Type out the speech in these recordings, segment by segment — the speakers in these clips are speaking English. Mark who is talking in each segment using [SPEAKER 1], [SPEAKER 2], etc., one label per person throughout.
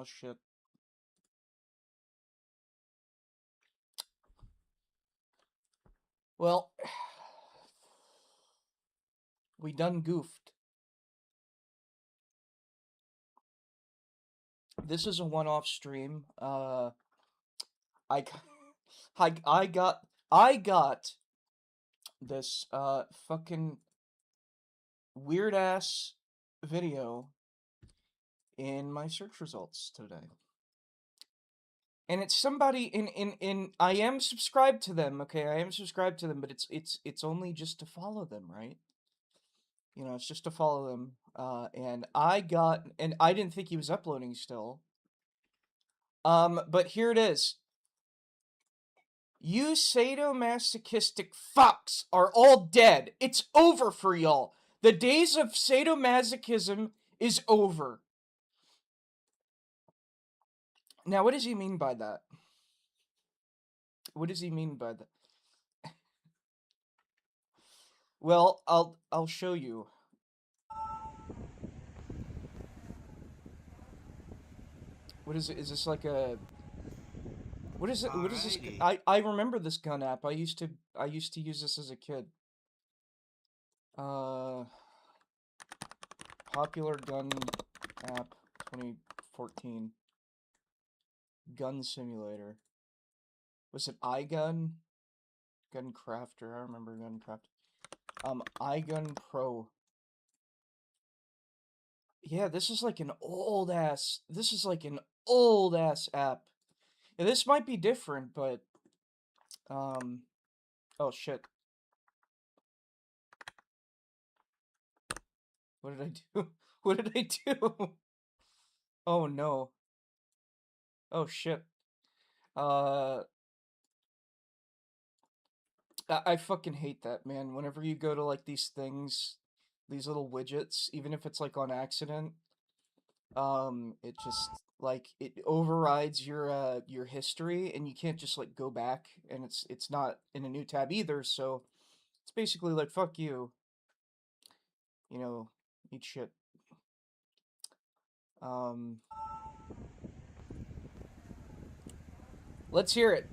[SPEAKER 1] Oh shit. Well, we done goofed. This is a one-off stream. I, I got this fucking weird ass video in my search results today. And it's somebody in I am subscribed to them, okay? I am subscribed to them, but it's only just to follow them, right? You know, it's just to follow them. And I didn't think he was uploading still. But here it is. You sadomasochistic fucks are all dead. It's over for y'all. The days of sadomasochism is over. Now, what does he mean by that? What does he mean by that? Well, I'll show you. What is it? Is this like a what is it? What is this? I remember this gun app. I used to use this as a kid. Popular gun app 2014. Gun simulator. Was it iGun? Gun Crafter. I remember Gun Crafter. iGun Pro. Yeah, this is like an old ass. This is like an old ass app. Yeah, this might be different, but oh shit. What did I do? What did I do? Oh no. Oh shit. I fucking hate that, man. Whenever you go to like these things, these little widgets, even if it's like on accident, it just like it overrides your history, and you can't just like go back, and it's not in a new tab either, so it's basically like fuck you. You know, eat shit. Let's hear it.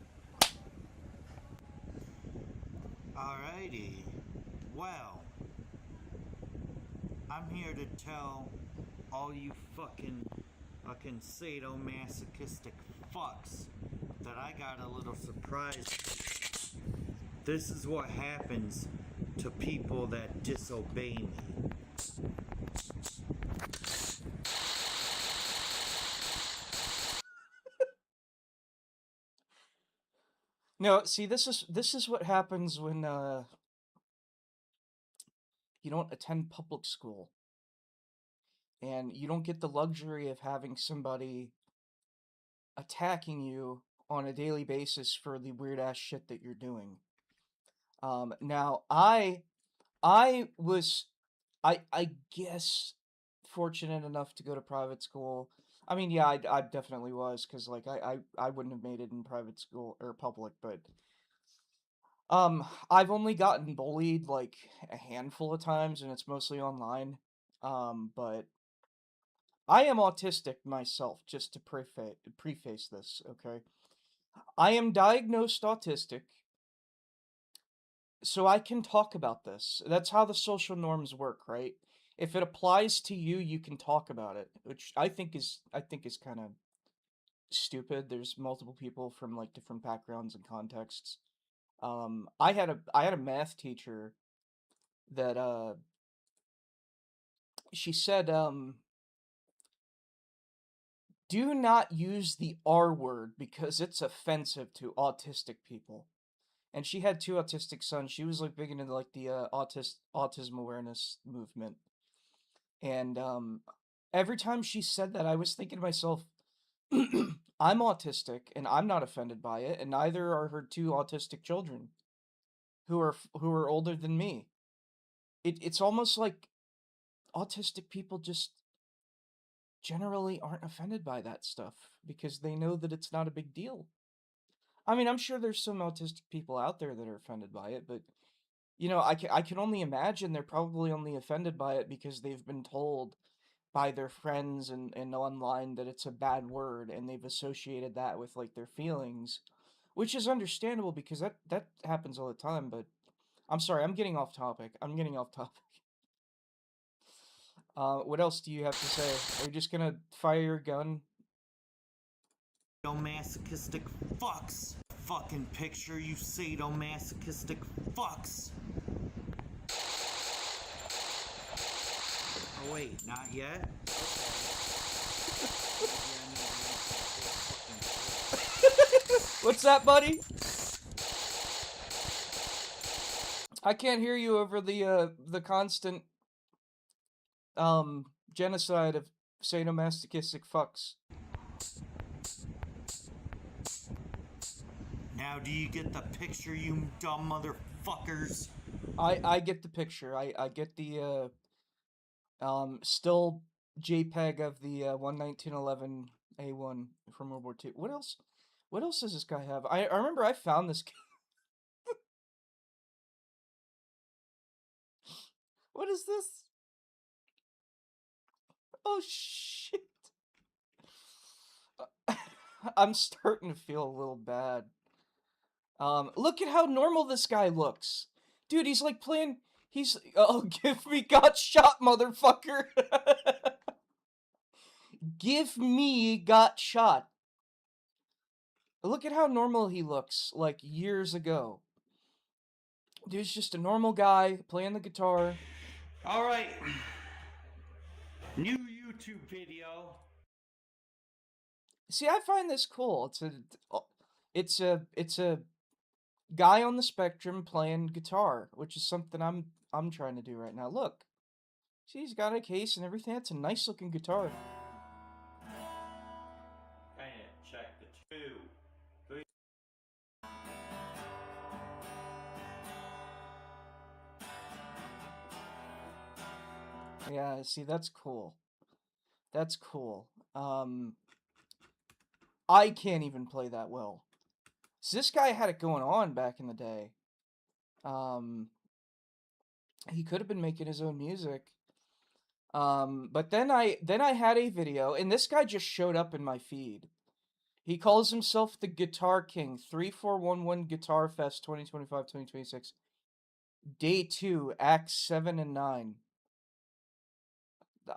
[SPEAKER 2] Alrighty. Well, I'm here to tell all you fucking sadomasochistic fucks that I got a little surprise. This is what happens to people that disobey me.
[SPEAKER 1] No, see, this is what happens when you don't attend public school, and you don't get the luxury of having somebody attacking you on a daily basis for the weird ass shit that you're doing. Now was I guess fortunate enough to go to private school. I mean, yeah, I definitely was, because like I wouldn't have made it in private school or public, but I've only gotten bullied like a handful of times, and it's mostly online. But I am autistic myself, just to preface this, okay? I am diagnosed autistic, so I can talk about this. That's how the social norms work, right? If it applies to you, you can talk about it, which I think is kind of stupid. There's multiple people from like different backgrounds and contexts. I had a math teacher that she said do not use the R word because it's offensive to autistic people. And she had two autistic sons. She was like big into like the autism awareness movement. And every time she said that, I was thinking to myself, I'm autistic and I'm not offended by it, and neither are her two autistic children who are older than me. It's almost like autistic people just generally aren't offended by that stuff because they know that it's not a big deal. I mean, I'm sure there's some autistic people out there that are offended by it, but I can only imagine they're probably only offended by it because they've been told by their friends and online that it's a bad word, and they've associated that with like their feelings, which is understandable because that happens all the time. But I'm sorry, I'm getting off topic. I'm getting off topic. What else do you have to say? Are you just gonna fire your gun?
[SPEAKER 2] Sadomasochistic fucks. Fucking picture, you sadomasochistic fucks. Oh wait, not yet?
[SPEAKER 1] What's that, buddy? I can't hear you over the constant genocide of sadomasochistic fucks.
[SPEAKER 2] Now do you get the picture, you dumb motherfuckers?
[SPEAKER 1] I get the picture. I get the still JPEG of the 11911 A1 from World War II. What else? What else does this guy have? I remember I found this. What is this? Oh shit! I'm starting to feel a little bad. Look at how normal this guy looks, dude. He's like playing. He's oh, give me got shot, motherfucker. Give me got shot. Look at how normal he looks, like years ago. Dude's just a normal guy playing the guitar.
[SPEAKER 2] Alright. New YouTube video.
[SPEAKER 1] See, I find this cool. It's a guy on the spectrum playing guitar, which is something I'm trying to do right now. Look, see, he's got a case and everything. It's a nice looking guitar.
[SPEAKER 2] Kinda check the two.
[SPEAKER 1] Yeah, see, that's cool. That's cool. I can't even play that well. So this guy had it going on back in the day. He could have been making his own music. But then I had a video, and this guy just showed up in my feed. He calls himself the Guitar King, 3411 Guitar Fest 2025-2026. Day 2, Acts 7 and 9.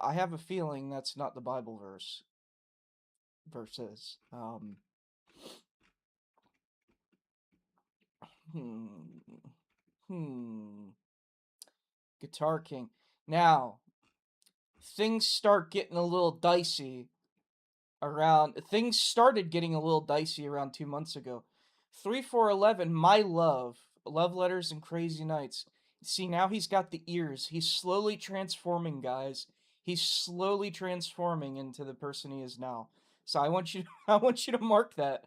[SPEAKER 1] I have a feeling that's not the Bible verses. Hmm. Hmm. Guitar King. Now, things start getting a little dicey things started getting a little dicey around 2 months ago. 3411, My Love, Love Letters and Crazy Nights. See, now he's got the ears. He's slowly transforming, guys. He's slowly transforming into the person he is now. So I want you I want you to mark that.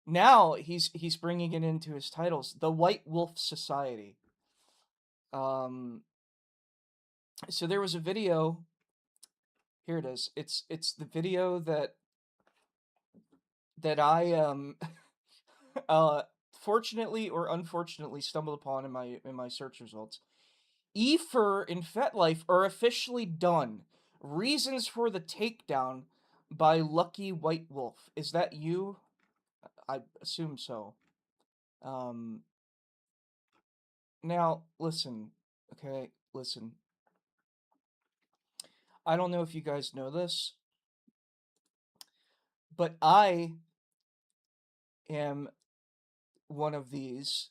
[SPEAKER 1] Now he's bringing it into his titles. The White Wolf Society. Um so there was a video. Here it is. It's the video that I uh fortunately or unfortunately stumbled upon in my search results. EFER and FetLife are officially done. Reasons for the takedown by Lucky White Wolf. Is that you? I assume so. Um Now listen, okay, listen. I don't know if you guys know this, but I am one of these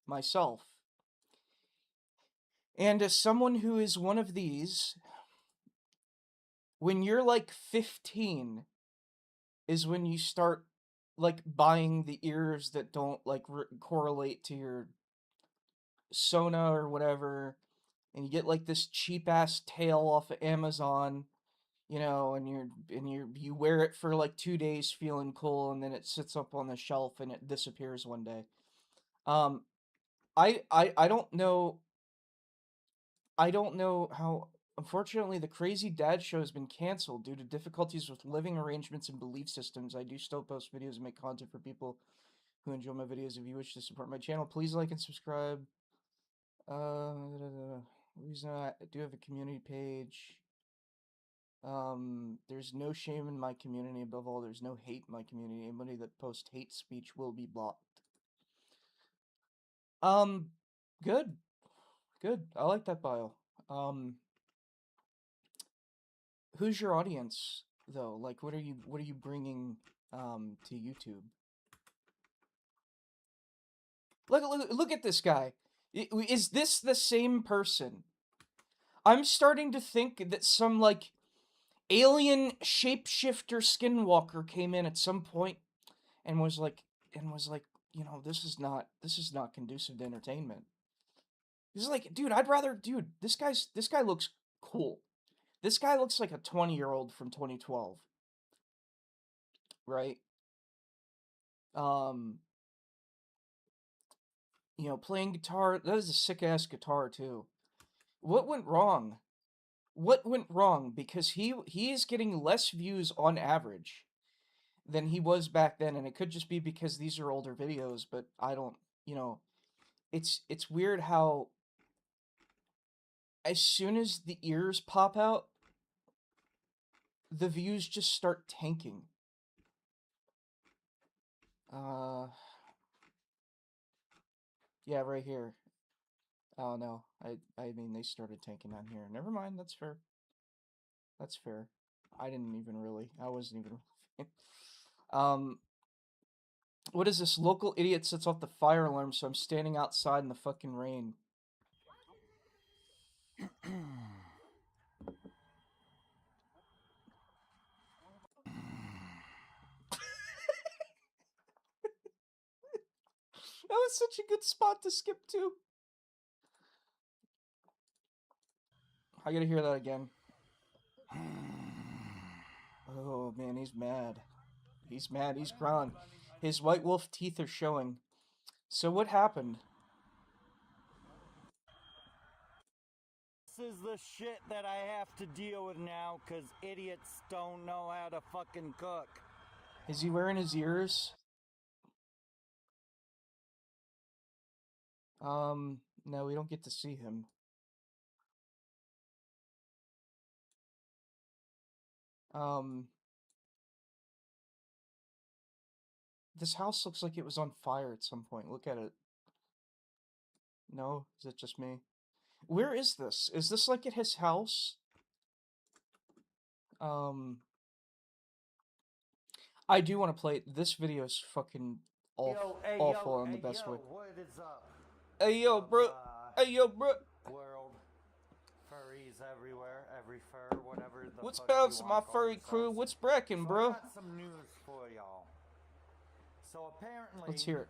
[SPEAKER 1] myself. And as someone who is one of these, when you're like 15 is when you start like buying the ears that don't like correlate to your Sona or whatever, and you get like this cheap ass tail off of Amazon, you know, and you wear it for like 2 days feeling cool, and then it sits up on the shelf and it disappears one day. Um, I don't know. I don't know how. Unfortunately, the Crazy Dad Show has been canceled due to difficulties with living arrangements and belief systems. I do still post videos and make content for people who enjoy my videos. If you wish to support my channel, please like and subscribe. Reason I do have a community page. There's no shame in my community. Above all, there's no hate in my community. Anybody that posts hate speech will be blocked. Um, good, good. I like that bio. Um, who's your audience though? Like, what are you bringing to YouTube? Look at this guy. Is this the same person? I'm starting to think that some like alien shapeshifter skinwalker came in at some point and was like, this is not conducive to entertainment. He's like, dude, this guy looks cool. This guy looks like a 20-year-old from 2012, right? Um, playing guitar, that is a sick ass guitar too. What went wrong? What went wrong? Because he is getting less views on average than he was back then, and it could just be because these are older videos, but I don't, you know, it's weird how as soon as the ears pop out, the views just start tanking. Uh yeah, right here. Oh no. I mean they started tanking on here. Never mind, that's fair. That's fair. I wasn't even Um what is this? Local idiot sets off the fire alarm, so I'm standing outside in the fucking rain. That was such a good spot to skip to. I gotta hear that again. Oh man, he's mad. He's mad. He's grown. His white wolf teeth are showing. So what happened?
[SPEAKER 2] This is the shit that I have to deal with now because idiots don't know how to fucking cook.
[SPEAKER 1] Is he wearing his ears? No, we don't get to see him. Um, this house looks like it was on fire at some point. Look at it. No, is it just me? Where is this? Is this like at his house? Um, I do want to play it. This video is fucking awful in the best way.
[SPEAKER 2] What is up?
[SPEAKER 1] Hey yo, bro. Hey yo, bro.
[SPEAKER 2] World, furries everywhere, every fur, whatever the
[SPEAKER 1] What's
[SPEAKER 2] fuck
[SPEAKER 1] bouncing
[SPEAKER 2] you
[SPEAKER 1] my
[SPEAKER 2] want to call
[SPEAKER 1] furry crew?
[SPEAKER 2] yourselves.
[SPEAKER 1] What's bracking,
[SPEAKER 2] So
[SPEAKER 1] bro?
[SPEAKER 2] I got some news for y'all. So apparently,
[SPEAKER 1] Let's hear it.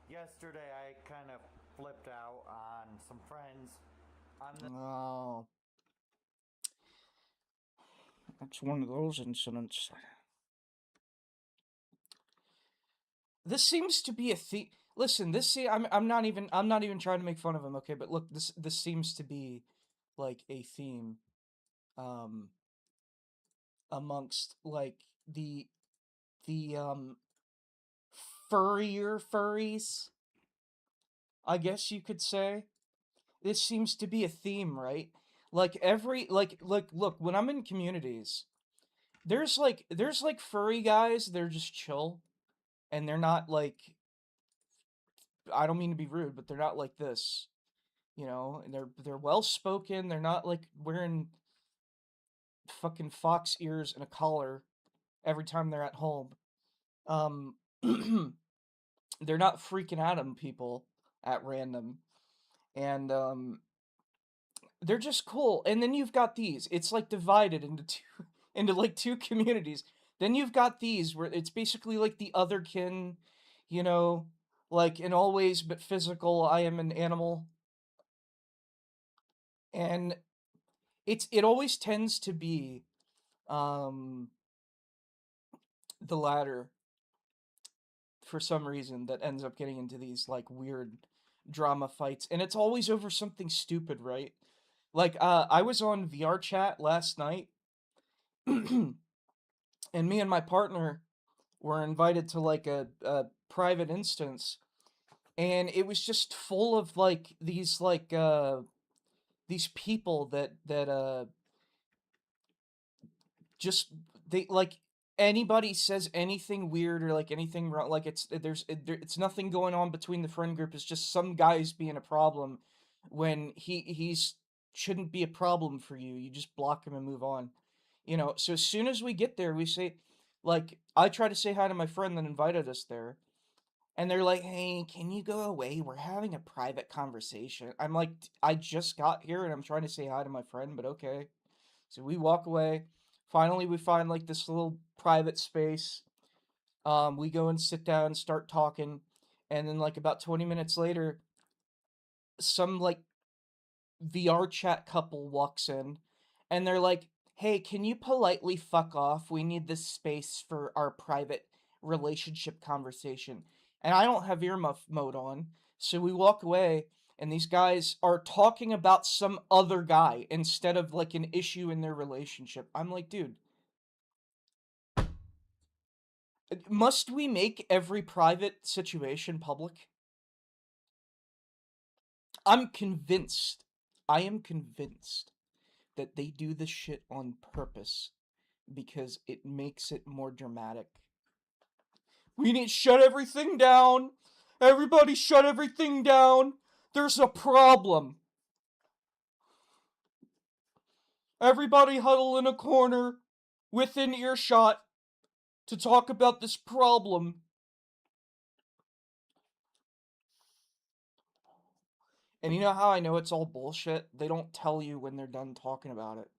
[SPEAKER 2] yesterday I kind of flipped out on some friends on the
[SPEAKER 1] Oh, that's one of those incidents. This seems to be a theme. Listen, I'm not even trying to make fun of him, okay? But look, this seems to be like a theme um amongst like the furries, I guess you could say. This seems to be a theme, right? Like every like look, when I'm in communities, there's like furry guys, they're just chill and they're not like, I don't mean to be rude, but they're not like this. And they're well spoken. They're not like wearing fucking fox ears and a collar every time they're at home. Um, they're not freaking out on people at random, and they're just cool. And then you've got these. It's like divided into two, into like two communities. Then you've got these where it's basically like the other kin, you know, like in all ways but physical. I am an animal, and it always tends to be um the latter for some reason that ends up getting into these like weird drama fights, and it's always over something stupid, right? Like I was on VR chat last night and me and my partner were invited to like a private instance, and it was just full of like these like these people that just they like anybody says anything weird or like anything wrong, like it's nothing going on between the friend group. It's just some guy's being a problem when he's shouldn't be a problem for you. You just block him and move on. So as soon as we get there, we say, like, I try to say hi to my friend that invited us there, and they're like, "Hey, can you go away? We're having a private conversation." I'm like, I just got here and I'm trying to say hi to my friend, but okay. So we walk away. Finally, we find like this little private space. We go and sit down and start talking. And then, like, about 20 minutes later, some like VR chat couple walks in and they're like, "Hey, can you politely fuck off? We need this space for our private relationship conversation." And I don't have earmuff mode on. So we walk away and these guys are talking about some other guy instead of like an issue in their relationship. I'm like, dude, must we make every private situation public? I'm convinced. I am convinced that they do this shit on purpose because it makes it more dramatic. We need to shut everything down. Everybody shut everything down. There's a problem. Everybody huddle in a corner within earshot to talk about this problem. And you know how I know it's all bullshit? They don't tell you when they're done talking about it.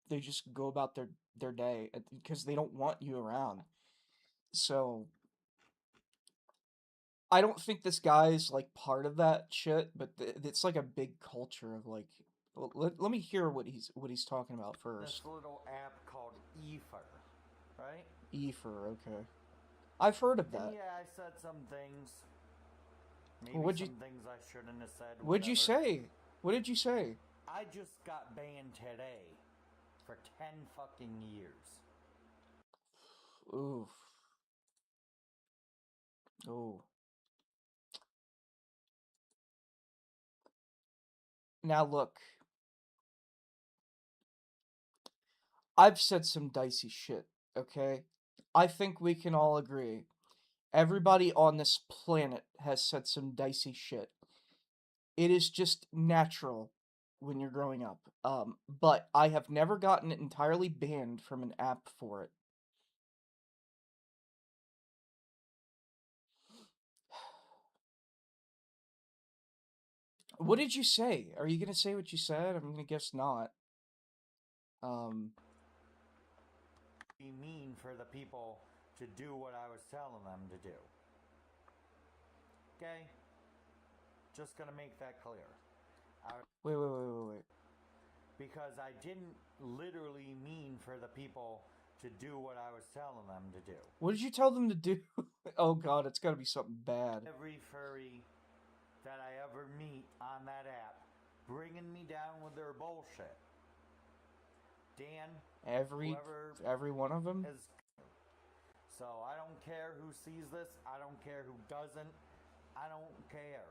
[SPEAKER 1] They just go about their day because they don't want you around. So I don't think this guy's like part of that shit, but it's like a big culture of like. Let me hear what he's talking about
[SPEAKER 2] This
[SPEAKER 1] first.
[SPEAKER 2] little app called Ether, right?
[SPEAKER 1] Ether, okay. I've heard of
[SPEAKER 2] And
[SPEAKER 1] that.
[SPEAKER 2] yeah, I said some things.
[SPEAKER 1] Well,
[SPEAKER 2] Maybe some things I shouldn't have said,
[SPEAKER 1] what'd you
[SPEAKER 2] whatever.
[SPEAKER 1] say? What did you say?
[SPEAKER 2] I just got banned today for 10 fucking years.
[SPEAKER 1] Oof. Oh. Now look, I've said some dicey shit, okay? I think we can all agree. Everybody on this planet has said some dicey shit. It is just natural when you're growing up. But I have never gotten entirely banned from an app for it. What did you say? Are you gonna say what you said? I'm gonna guess not. Um,
[SPEAKER 2] Be mean for the people to do what I was telling them to do. Okay? Just gonna make that clear.
[SPEAKER 1] wait.
[SPEAKER 2] Because I didn't literally mean for the people to do what I was telling them to do.
[SPEAKER 1] What did you tell them to do? Oh god, it's gotta be something bad.
[SPEAKER 2] Every furry that I ever meet on that app bringing me down with their bullshit. Dan,
[SPEAKER 1] Every one of them?
[SPEAKER 2] is. So I don't care who sees this. I don't care who doesn't. I don't care.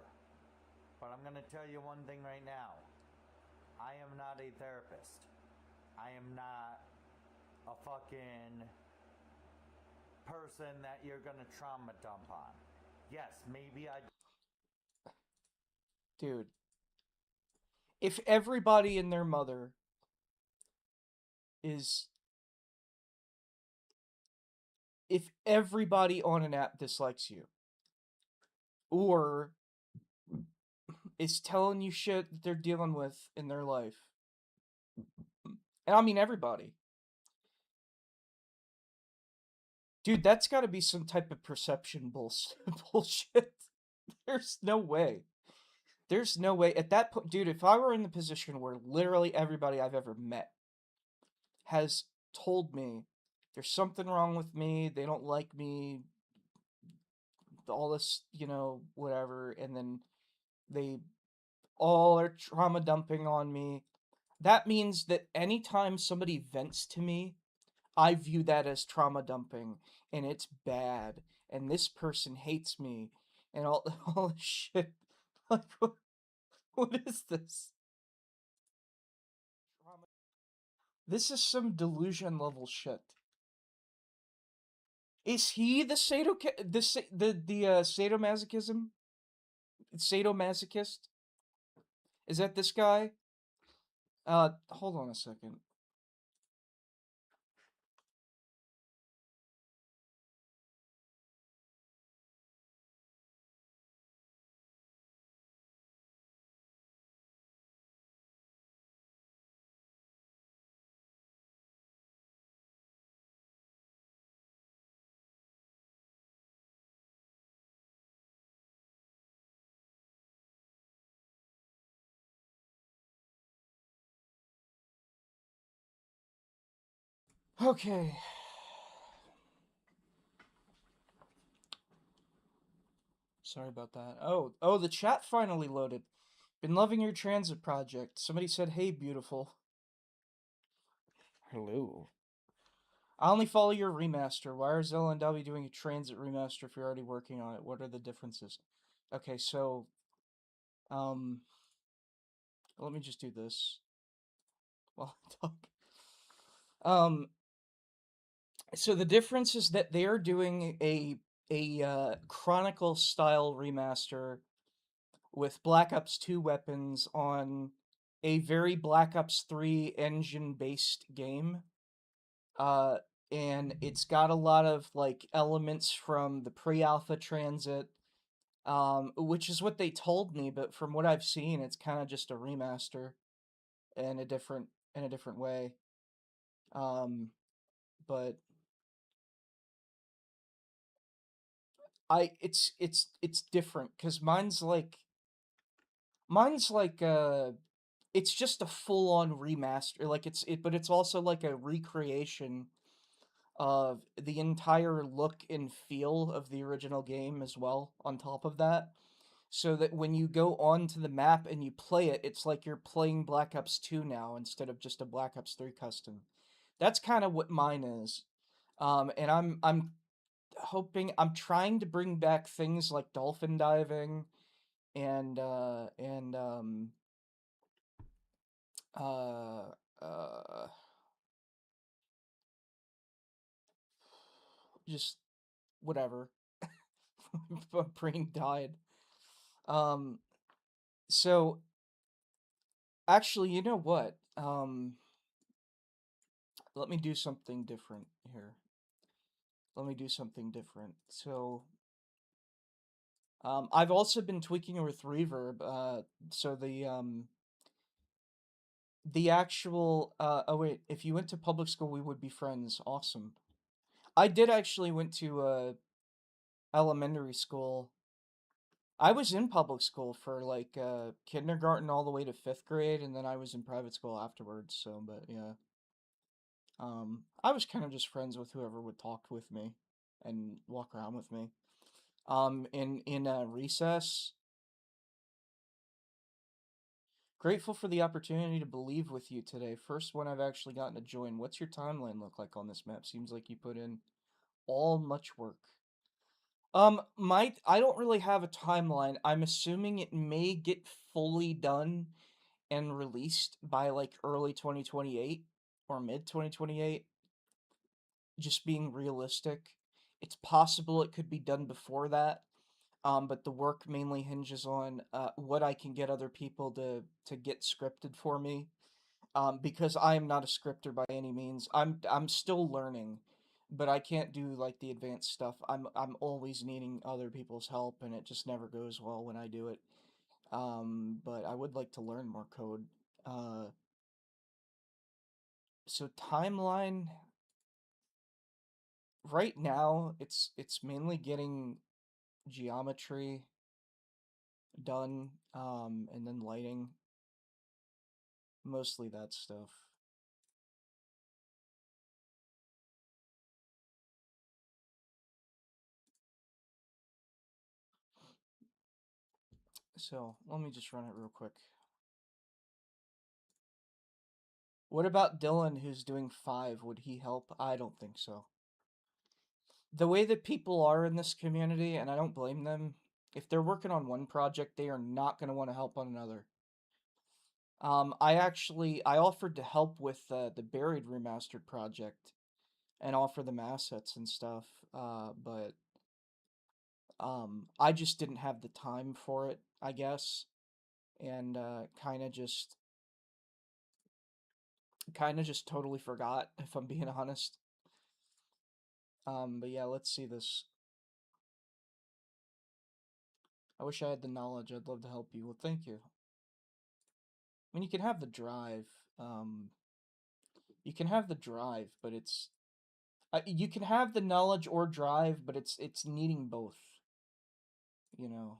[SPEAKER 2] But I'm going to tell you one thing right now. I am not a therapist. I am not a fucking person that you're going to trauma dump on. Yes, maybe I.
[SPEAKER 1] Dude. If everybody and their mother is. If everybody on an app dislikes you, or is telling you shit that they're dealing with in their life, and I mean everybody, dude, that's got to be some type of perception bullshit. There's no way. There's no way. At that point, dude, if I were in the position where literally everybody I've ever met has told me there's something wrong with me, they don't like me, all this, whatever, and then they all are trauma dumping on me, that means that anytime somebody vents to me, I view that as trauma dumping, and it's bad, and this person hates me, and all, all this shit. Like, what is this? This is some delusion level shit. Is he the sadomasochism? Sadomasochist? Is that this guy? Hold on a second. Okay. Sorry about that. Oh, the chat finally loaded. Been loving your TranZit project. Somebody said, "Hey, beautiful." Hello. I only follow your remaster. Why are Zella and W doing a TranZit remaster if you're already working on it? What are the differences? Okay, so um, let me just do this while I talk. Um, so the difference is that they are doing a Chronicle style remaster with Black Ops 2 weapons on a very Black Ops 3 engine based game. Uh, and it's got a lot of like elements from the pre-alpha TranZit, which is what they told me. But from what I've seen, it's kind of just a remaster in a different way. Um, but it's different because mine's like it's just a full on remaster. Like but it's also like a recreation of the entire look and feel of the original game as well on top of that. So that when you go onto the map and you play it, it's like you're playing Black Ops 2 now instead of just a Black Ops 3 custom. That's kind of what mine is. And I'm hoping I'm trying to bring back things like dolphin diving and uh uh just whatever. My brain died. Um so actually, you know what? Let me do something different here. Let me do something different. So I've also been tweaking with reverb. So the actual oh wait, if you went to public school, we would be friends. Awesome. I did actually went to elementary school. I was in public school for like kindergarten all the way to 5th grade, and then I was in private school afterwards. So, but yeah, I was kind of just friends with whoever would talk with me and walk around with me. In recess, grateful for the opportunity to believe with you today. First one I've actually gotten to join. What's your timeline look like on this map? Seems like you put in all much work. I don't really have a timeline. I'm assuming it may get fully done and released by like early 2028 or mid 2028. Just being realistic. It's possible it could be done before that. But the work mainly hinges on what I can get other people to get scripted for me. Because I am not a scripter by any means. I'm still learning, but I can't do like the advanced stuff. I'm always needing other people's help, and it just never goes well when I do it. But I would like to learn more code. Uh, so timeline right now, it's mainly getting geometry done, and then lighting, mostly that stuff. So let me just run it real quick. What about Dylan, who's doing 5? Would he help? I don't think so. The way that people are in this community, and I don't blame them, if they're working on one project, they are not going to want to help on another. I offered to help with the Buried Remastered project and offer them assets and stuff, but I just didn't have the time for it, I guess, and kind of just totally forgot, if I'm being honest. But yeah, let's see this. I wish I had the knowledge. I'd love to help you. Well, thank you. I mean, you can have the drive. You can have the drive, but it's you can have the knowledge or drive, but it's needing both. You know.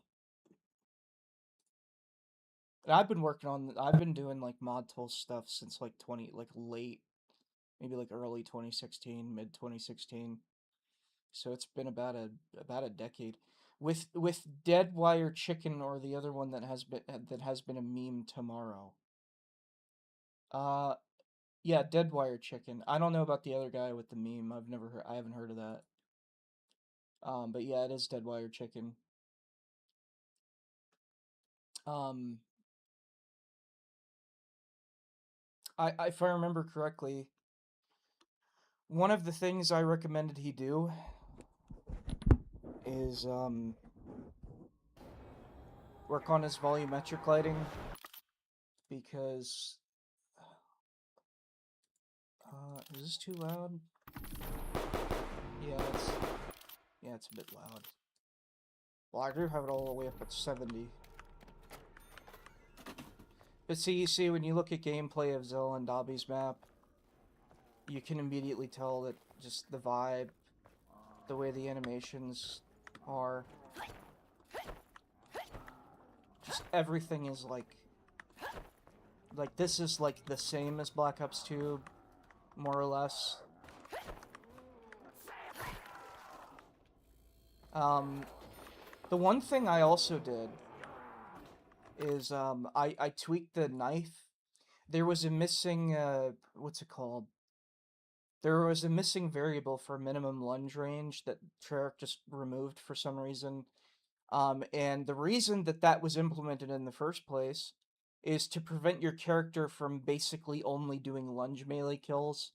[SPEAKER 1] And I've been doing like mod tool stuff since like maybe like early 2016, mid 2016. So it's been about a decade. With Dead Wire Chicken or the other one that has been a meme tomorrow. Uh yeah, Dead Wire Chicken. I don't know about the other guy with the meme. I haven't heard of that. But yeah, it is Dead Wire Chicken. Um if I remember correctly, one of the things I recommended he do is work on his volumetric lighting, because is this too loud? Yeah, it's a bit loud. Well, I do have it all the way up at 70. But see, you see, when you look at gameplay of Zell and Dobby's map, you can immediately tell that just the vibe, the way the animations are, just everything is like this is like the same as Black Ops 2, more or less. The one thing I also did is I tweaked the knife. There was a missing what's it called? There was a missing variable for minimum lunge range that Treyarch just removed for some reason. And the reason that was implemented in the first place is to prevent your character from basically only doing lunge melee kills.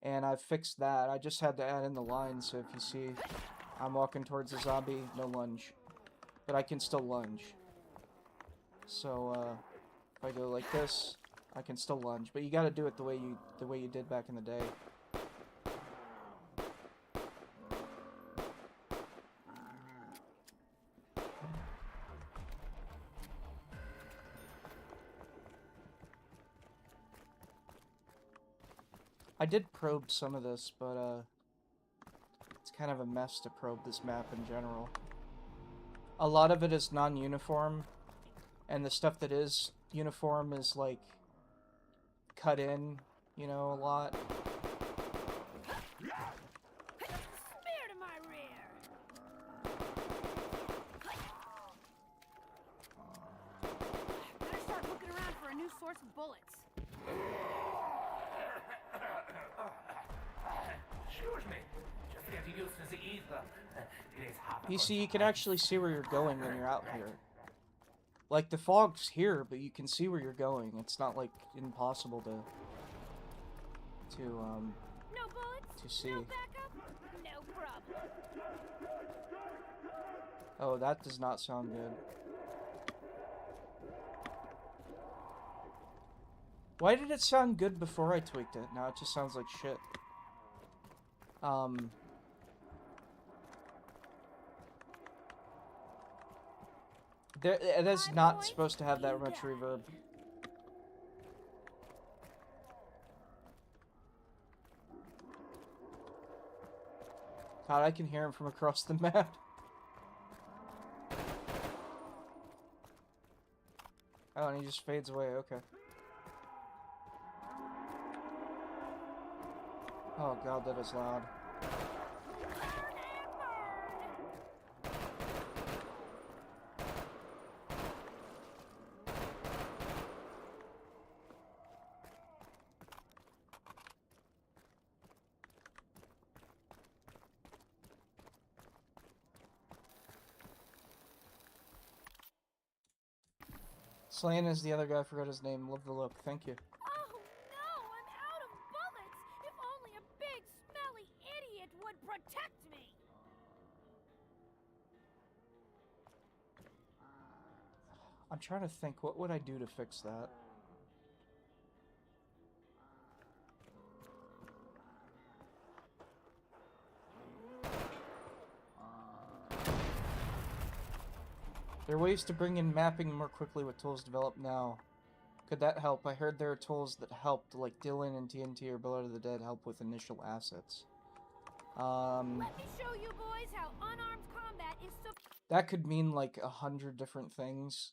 [SPEAKER 1] And I've fixed that. I just had to add in the line, so if you see I'm walking towards a zombie, no lunge. But I can still lunge. So, if I go like this, I can still lunge. But you gotta do it the way you did back in the day. I did probe some of this, but, it's kind of a mess to probe this map in general. A lot of it is non-uniform, and the stuff that is uniform is, like, cut in, you know, a lot.
[SPEAKER 3] Spear to my rear. Better start looking around for a new source of bullets.
[SPEAKER 4] Excuse me. Just getting used to the ether. It is half
[SPEAKER 1] You see, you can actually see where you're going when you're out here. Like, the fog's here, but you can see where you're going. It's not, like, impossible to
[SPEAKER 3] No bullets?
[SPEAKER 1] to see.
[SPEAKER 3] No backup? No problem.
[SPEAKER 1] Oh, that does not sound good. Why did it sound good before I tweaked it? Now it just sounds like shit. It is not supposed to have that much reverb. God, I can hear him from across the map. Oh, and he just fades away, okay. Oh god, that is loud. Slain is the other guy, I forgot his name. Love the look. Thank you.
[SPEAKER 3] Oh no, I'm out of bullets! If only a big, smelly idiot would protect me!
[SPEAKER 1] I'm trying to think, what would I do to fix that? There are ways to bring in mapping more quickly with tools developed now. Could that help? I heard there are tools that helped, like Dylan and TNT or Blood of the Dead help with initial assets.
[SPEAKER 3] Let me show you boys how unarmed combat is so.
[SPEAKER 1] That could mean like 100 different things.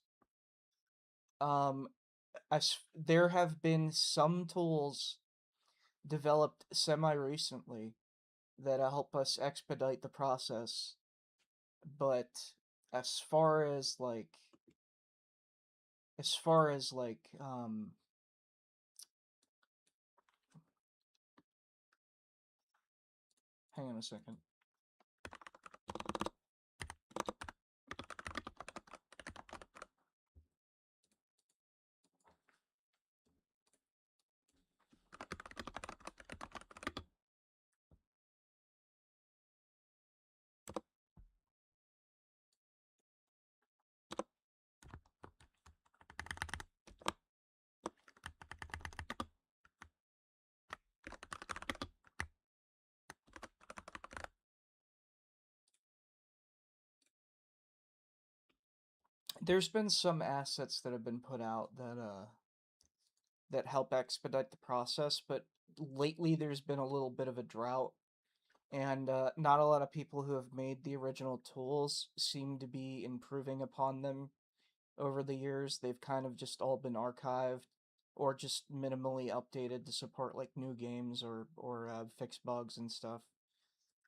[SPEAKER 1] There have been some tools developed semi-recently that help us expedite the process, but as far as like hang on a second. There's been some assets that have been put out that help expedite the process, but lately there's been a little bit of a drought, and not a lot of people who have made the original tools seem to be improving upon them over the years. They've kind of just all been archived or just minimally updated to support like new games or fix bugs and stuff.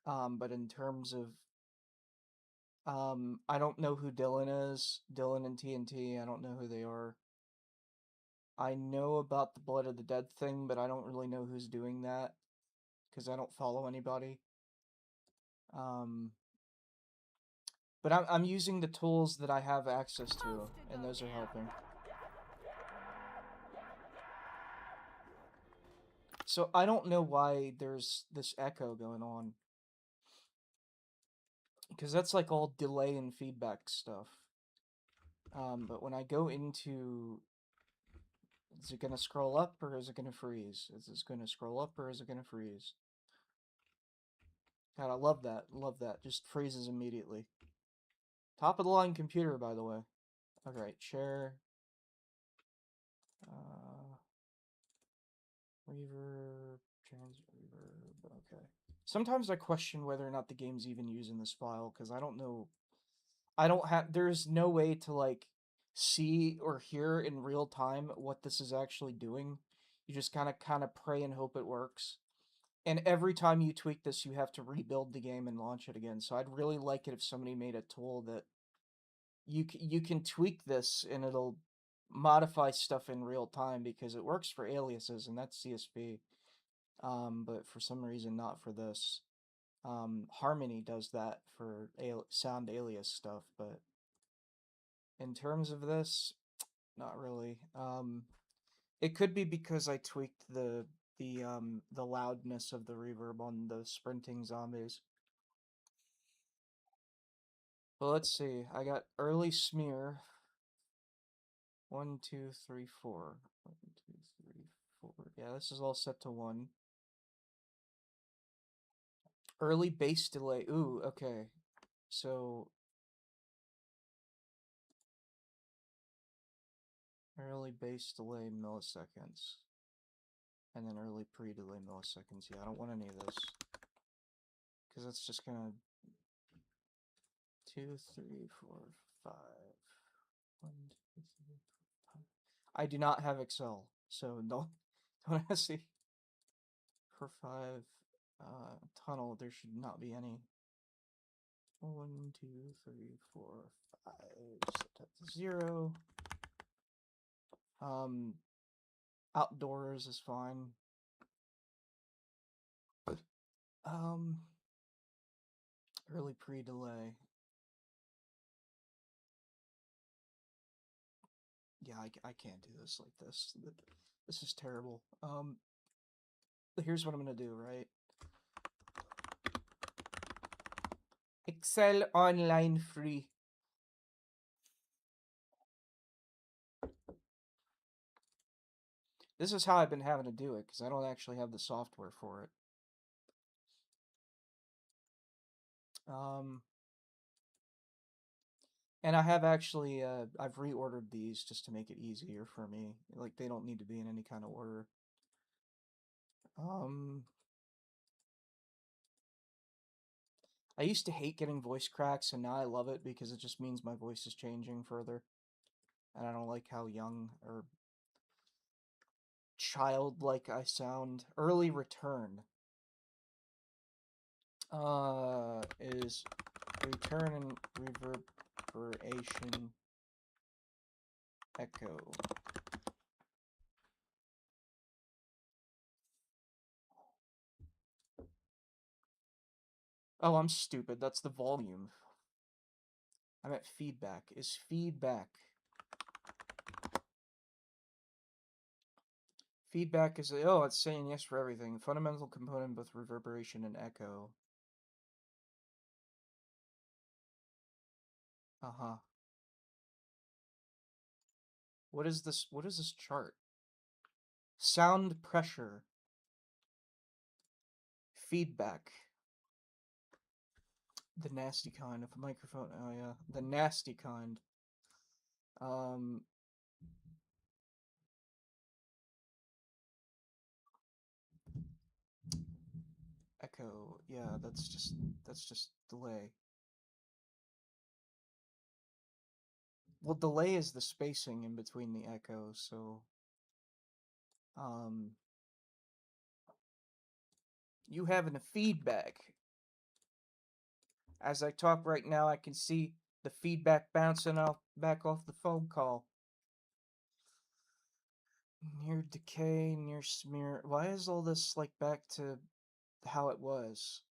[SPEAKER 1] But in terms of I don't know who Dylan is. Dylan and TNT, I don't know who they are. I know about the Blood of the Dead thing, but I don't really know who's doing that because I don't follow anybody. But I'm using the tools that I have access to, and those are helping. So I don't know why there's this echo going on, because that's like all delay and feedback stuff. But when I go into, is it gonna scroll up or is it gonna freeze? Is this gonna scroll up or is it gonna freeze? God, I love that. Love that. Just freezes immediately. Top of the line computer, by the way. Alright, share. Reverb, reverb, okay. Sometimes I question whether or not the game's even using this file, because I don't know. There's no way to, like, see or hear in real time what this is actually doing. You just kind of pray and hope it works. And every time you tweak this, you have to rebuild the game and launch it again. So I'd really like it if somebody made a tool that you can tweak this and it'll modify stuff in real time, because it works for aliases and that's CSV. But for some reason not for this. Harmony does that for sound alias stuff, but in terms of this, not really. It could be because I tweaked the loudness of the reverb on the sprinting zombies. Well, let's see. I got early smear. 1, 2, 3, 4. 1, 2, 3, 4. Yeah, this is all set to 1. Early base delay. Ooh, okay. So early base delay milliseconds. And then early pre-delay milliseconds. Yeah, I don't want any of this, because that's just gonna 2, 3, 4, 5. 1, 2, 3, 4, 5. I do not have Excel, so don't ask me. For 5 tunnel, there should not be any. 1, 2, 3, 4, 5. Set that to 0. Outdoors is fine. Early pre-delay. Yeah, I can't do this like this. This is terrible. Here's what I'm gonna do, right? Excel Online free. This is how I've been having to do it, because I don't actually have the software for it. And I have actually, I've reordered these just to make it easier for me. Like, they don't need to be in any kind of order. I used to hate getting voice cracks, and now I love it because it just means my voice is changing further. And I don't like how young or childlike I sound. Early return. Is return and reverberation echo. Oh, I'm stupid. That's the volume. I'm at feedback. Is feedback. Feedback is, oh, it's saying yes for everything. Fundamental component both reverberation and echo. Uh-huh. What is this? What is this chart? Sound pressure. Feedback. The nasty kind of a microphone. Oh, yeah. The nasty kind. Echo. Yeah, that's just delay. Well, delay is the spacing in between the echoes, so you having a feedback. As I talk right now, I can see the feedback bouncing back off the phone call. Near decay, near smear. Why is all this like back to how it was?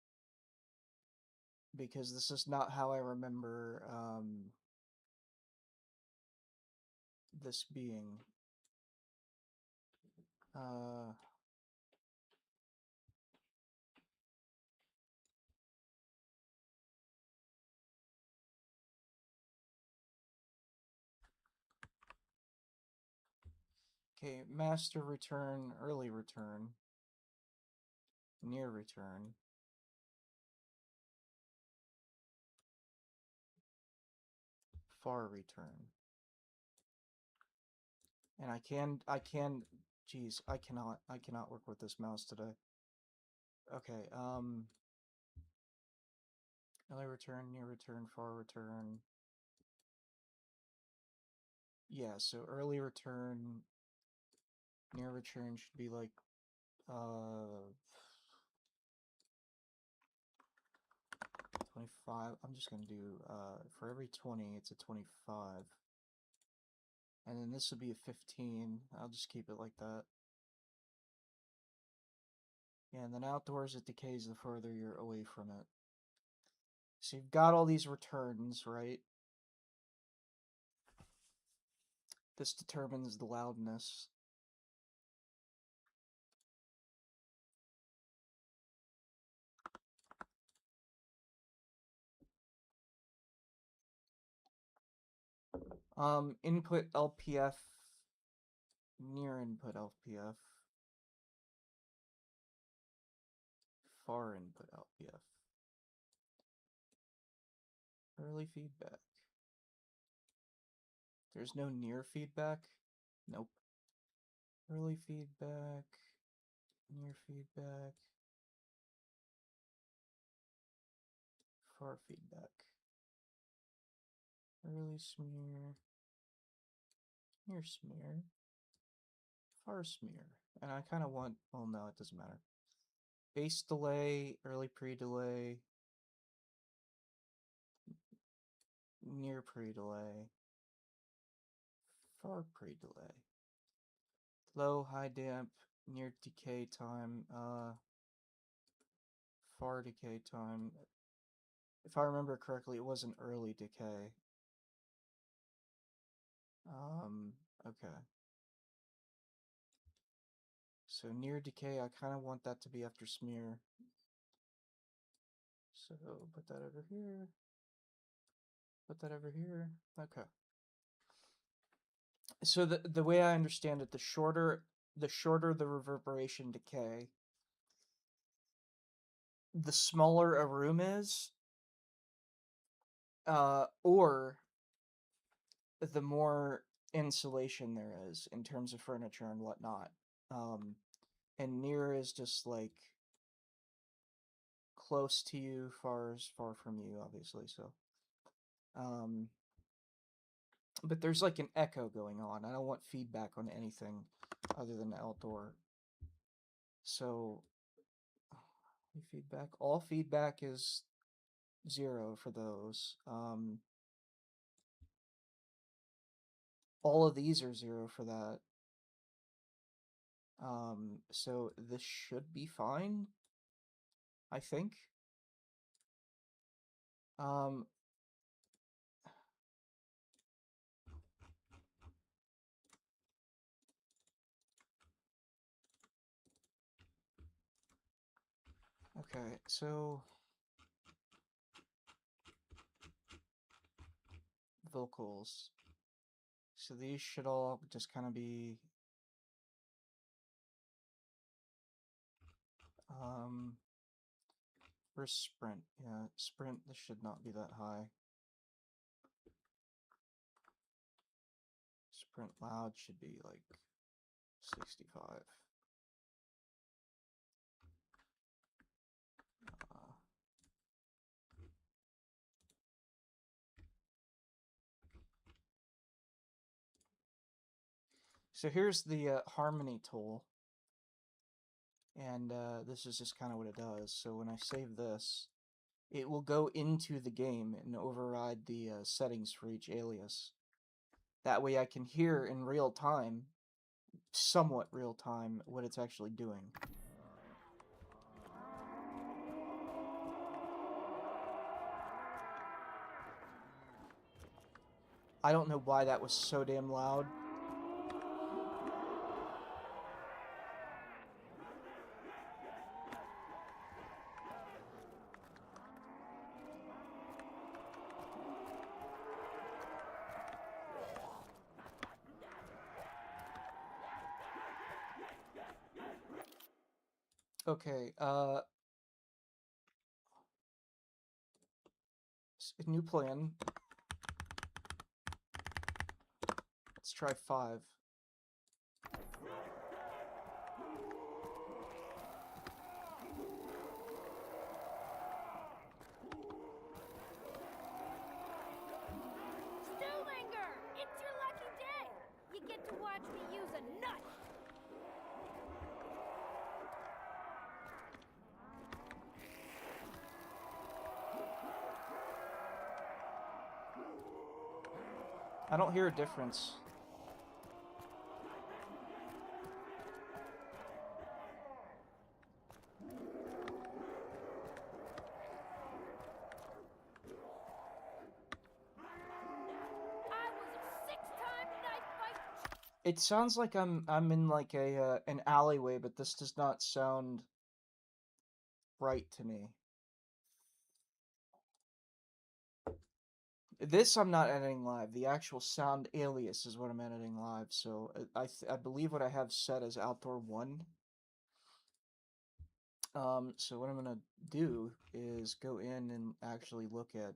[SPEAKER 1] Because this is not how I remember this being. Okay, master return, early return, near return. Far return. And geez, I cannot work with this mouse today. Okay, early return, near return, far return. Yeah, so early return, near return should be like, 25. I'm just gonna do, for every 20, it's a 25. And then this would be a 15. I'll just keep it like that. Yeah, and then outdoors it decays the further you're away from it. So you've got all these returns, right? This determines the loudness. Input LPF, near input LPF, far input LPF. Early feedback. There's no near feedback? Nope. Early feedback, near feedback, far feedback. Early smear, near smear, far smear. And I kind of want, well, no, it doesn't matter. Base delay, early pre-delay, near pre-delay, far pre-delay. Low, high damp, near decay time, far decay time. If I remember correctly, it was an early decay. So near decay, I kind of want that to be after smear. So put that over here. Put that over here. Okay. So the way I understand it, the shorter the reverberation decay, the smaller a room is, or the more insulation there is in terms of furniture and whatnot. And near is just like close to you, far from you, obviously. So, but there's like an echo going on. I don't want feedback on anything other than outdoor. So, feedback. All feedback is 0 for those. All of these are 0 for that. So this should be fine, I think. Okay, so vocals. So these should all just kind of be where's sprint? Yeah, sprint, this should not be that high. Sprint loud should be like 65. So here's the harmony tool, and this is just kind of what it does. So when I save this, it will go into the game and override the settings for each alias. That way I can hear in real time, somewhat real time, what it's actually doing. I don't know why that was so damn loud. Okay, new plan. Let's try 5.
[SPEAKER 3] Stoolinger! It's your lucky day! You get to watch me use a nut!
[SPEAKER 1] I don't hear a difference.
[SPEAKER 3] I was a 6-time knife fight.
[SPEAKER 1] It sounds like I'm in like a an alleyway, but this does not sound right to me. This I'm not editing live. The actual sound alias is what I'm editing live. So I believe what I have set as outdoor 1. So what I'm gonna do is go in and actually look at.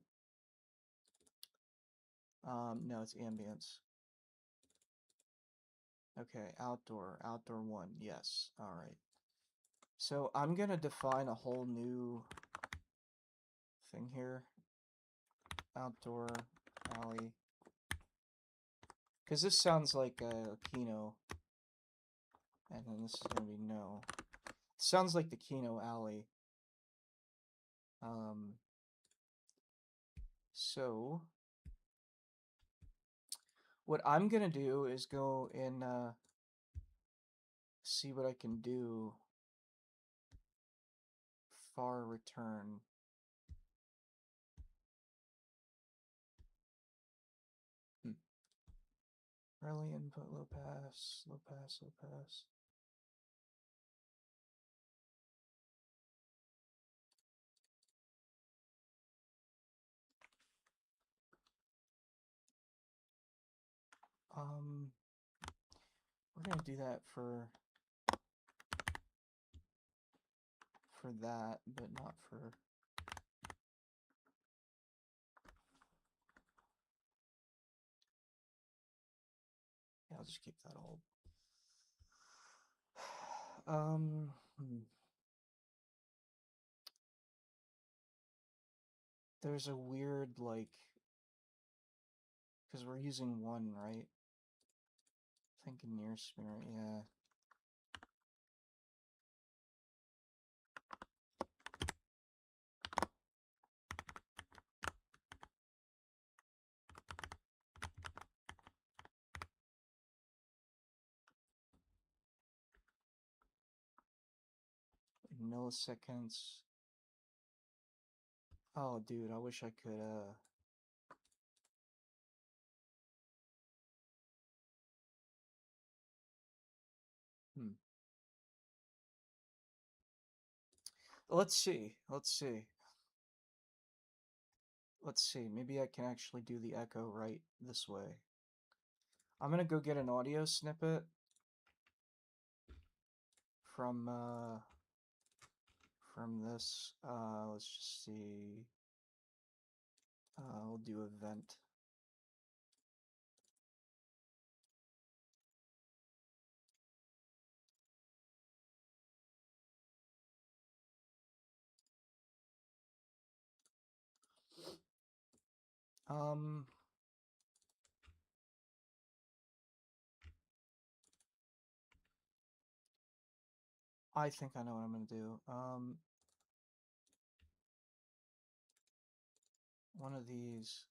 [SPEAKER 1] No, it's ambience. Okay, outdoor 1. Yes. All right. So I'm gonna define a whole new thing here. Outdoor alley. Because this sounds like a Kino. And then this is going to be no. It sounds like the Kino alley. So what I'm going to do is go and see what I can do. Far return. Early input, low pass, low pass, low pass. We're gonna do that for that, but not for... Yeah, I'll just keep that all. There's a weird, like... Because we're using one, right? I think near smear, yeah. Milliseconds. Oh, dude, I wish I could, Let's see. Maybe I can actually do the echo right this way. I'm gonna go get an audio snippet from this. Let's just see. We'll do event. I think I know what I'm gonna do. One of these.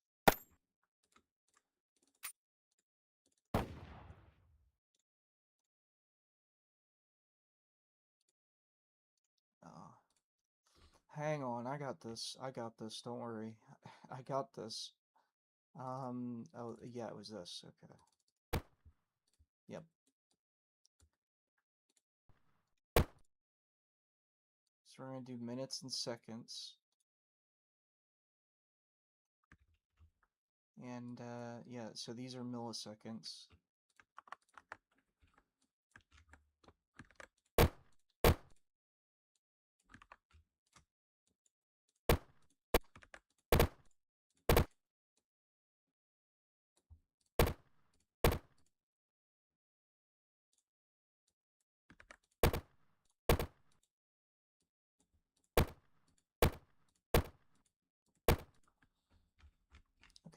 [SPEAKER 1] Hang on, I got this. Don't worry. I got this. Oh, yeah, it was this. Okay. Yep. So we're gonna do minutes and seconds. And, yeah, so these are milliseconds.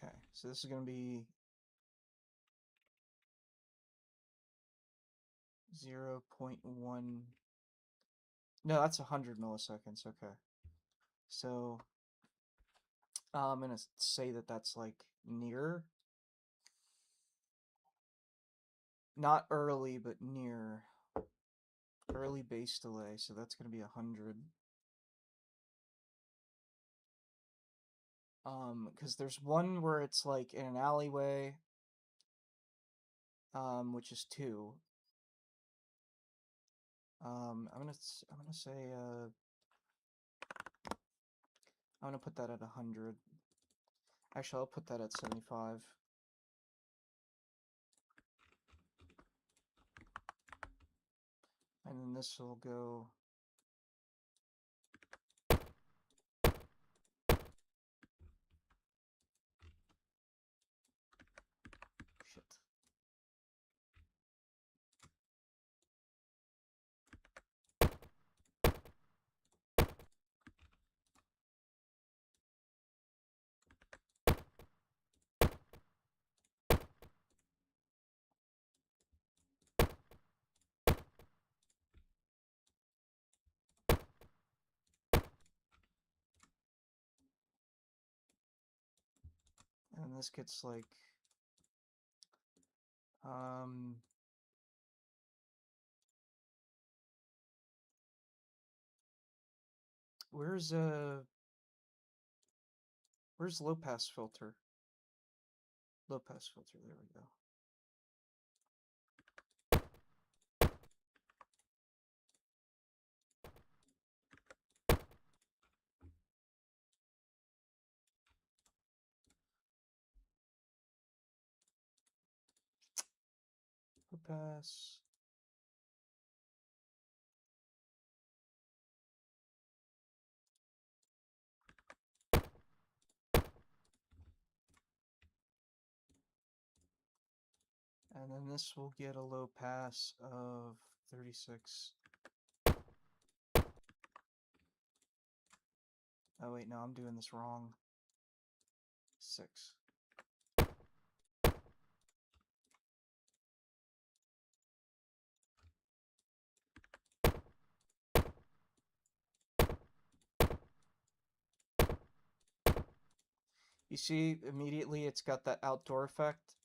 [SPEAKER 1] Okay, so this is gonna be 0.1. No, that's 100 milliseconds. Okay. So, I'm gonna say that that's like near. Not early, but near. Early base delay, so that's gonna be 100. Because there's one where it's like in an alleyway, which is 2. I'm gonna say, I'm gonna put that at 100. Actually, I'll put that at 75. And then this will go... Shit. And this gets like... Where's low pass filter? Low pass filter, there we go. pass. And then this will get a low pass of 36. Oh wait, no, I'm doing this wrong. 6. You see, immediately it's got that outdoor effect.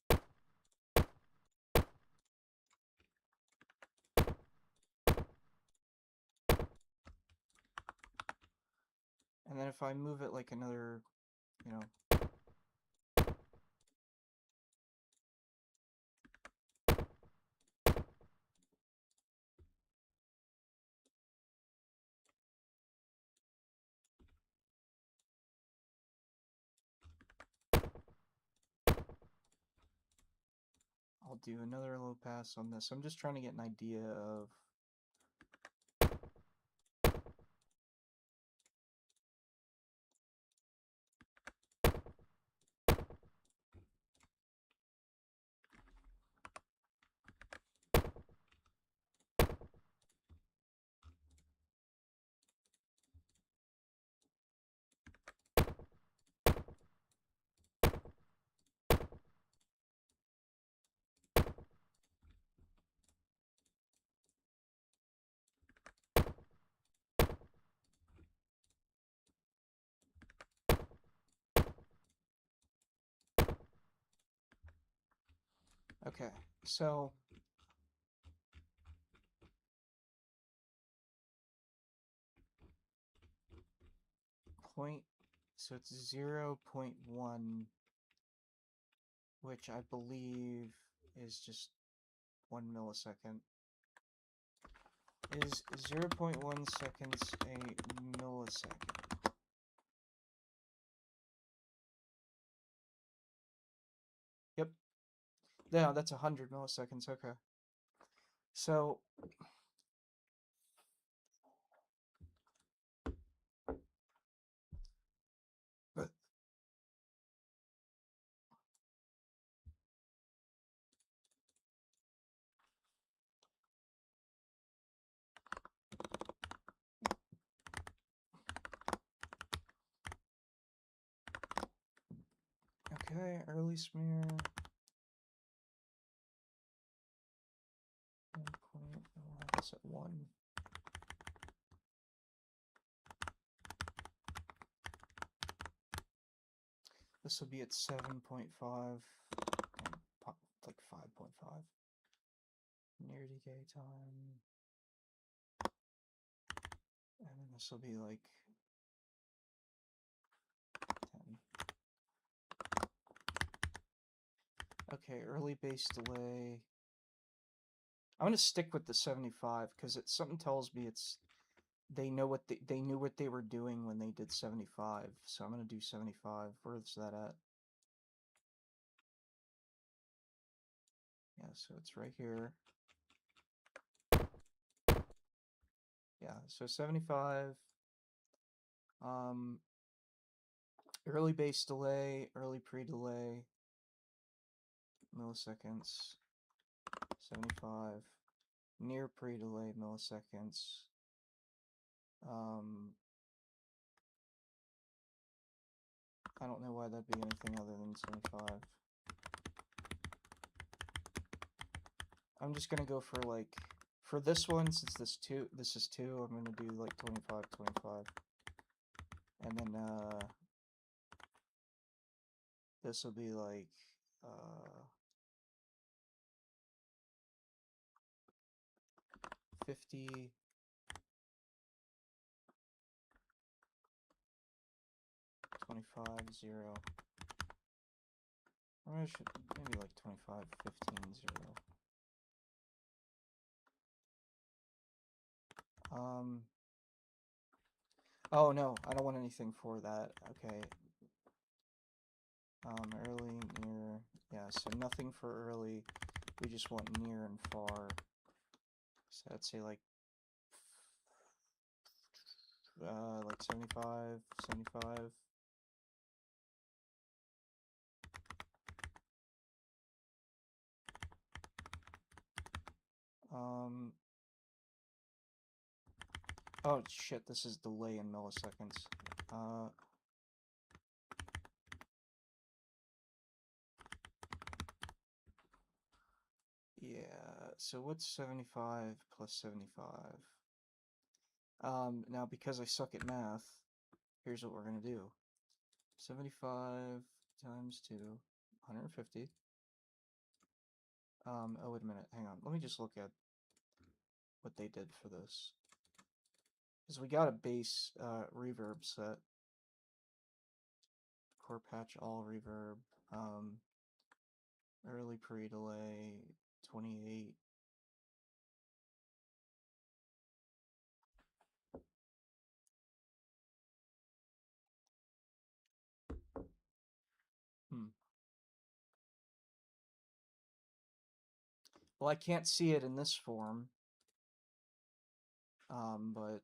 [SPEAKER 1] And then if I move it like another, you know, I'll do another low pass on this. I'm just trying to get an idea of... Okay, so... So it's 0.1, which I believe is just 1 millisecond. Is 0.1 seconds a millisecond? Yep. Yeah, that's 100 milliseconds, okay. So... Okay, early smear. 1 that's at 1. This will be at 7.5, like 5.5. Near decay time. And then this will be like 10. Okay, early base delay. I'm gonna stick with the 75 because something tells me they know what they knew what they were doing when they did 75. So I'm gonna do 75. Where's that at? Yeah, so it's right here. Yeah, so 75. Early base delay, early pre-delay, milliseconds, 75. Near pre-delay, milliseconds. I don't know why that'd be anything other than 75. I'm just gonna go for like, for this one, since this is 2, I'm gonna do like 25, 25. And then, this will be like, 50, 25, 0. Or I should, maybe like 25, 15, 0. Oh no, I don't want anything for that. Okay. Early, near, yeah, so nothing for early, We just want near and far. So I'd say like 75, 75. Oh shit, this is delay in milliseconds. Yeah, so what's 75 plus 75? Now because I suck at math, here's what we're gonna do. 75 times 2, 150. Oh wait a minute, hang on. Let me just look at what they did for this. Because we got a base reverb set. Core patch all reverb. Early pre-delay, 28. Well, I can't see it in this form. But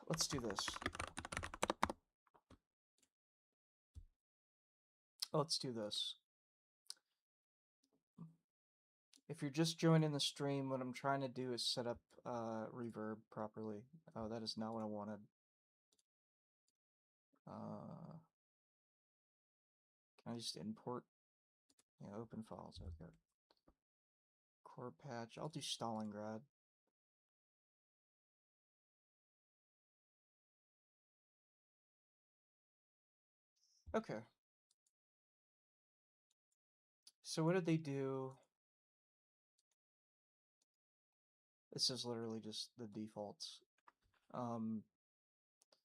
[SPEAKER 1] let's do this. Let's do this. If you're just joining the stream, what I'm trying to do is set up reverb properly. Oh, that is not what I wanted. Can I just import? Yeah, open files. Okay. Core patch. I'll do Stalingrad. Okay. So what did they do? This is literally just the defaults.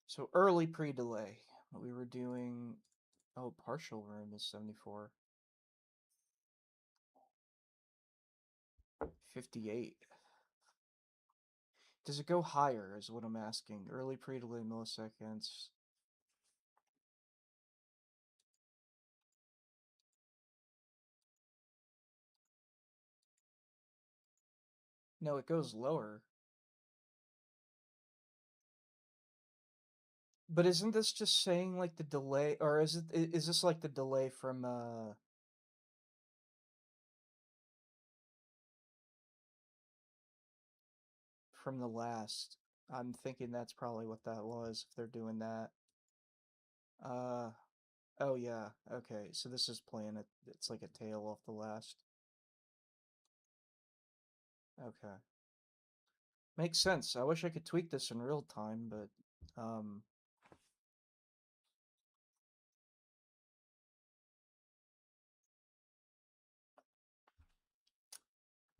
[SPEAKER 1] So early pre-delay. We were doing... Oh, partial room is 74. 58. Does it go higher is what I'm asking. Early pre-delay milliseconds. No, it goes lower. But isn't this just saying like the delay, or is this like the delay from the last? I'm thinking that's probably what that was if they're doing that. Oh yeah, okay. So this is playing it. It's like a tail off the last. Okay. Makes sense. I wish I could tweak this in real time, but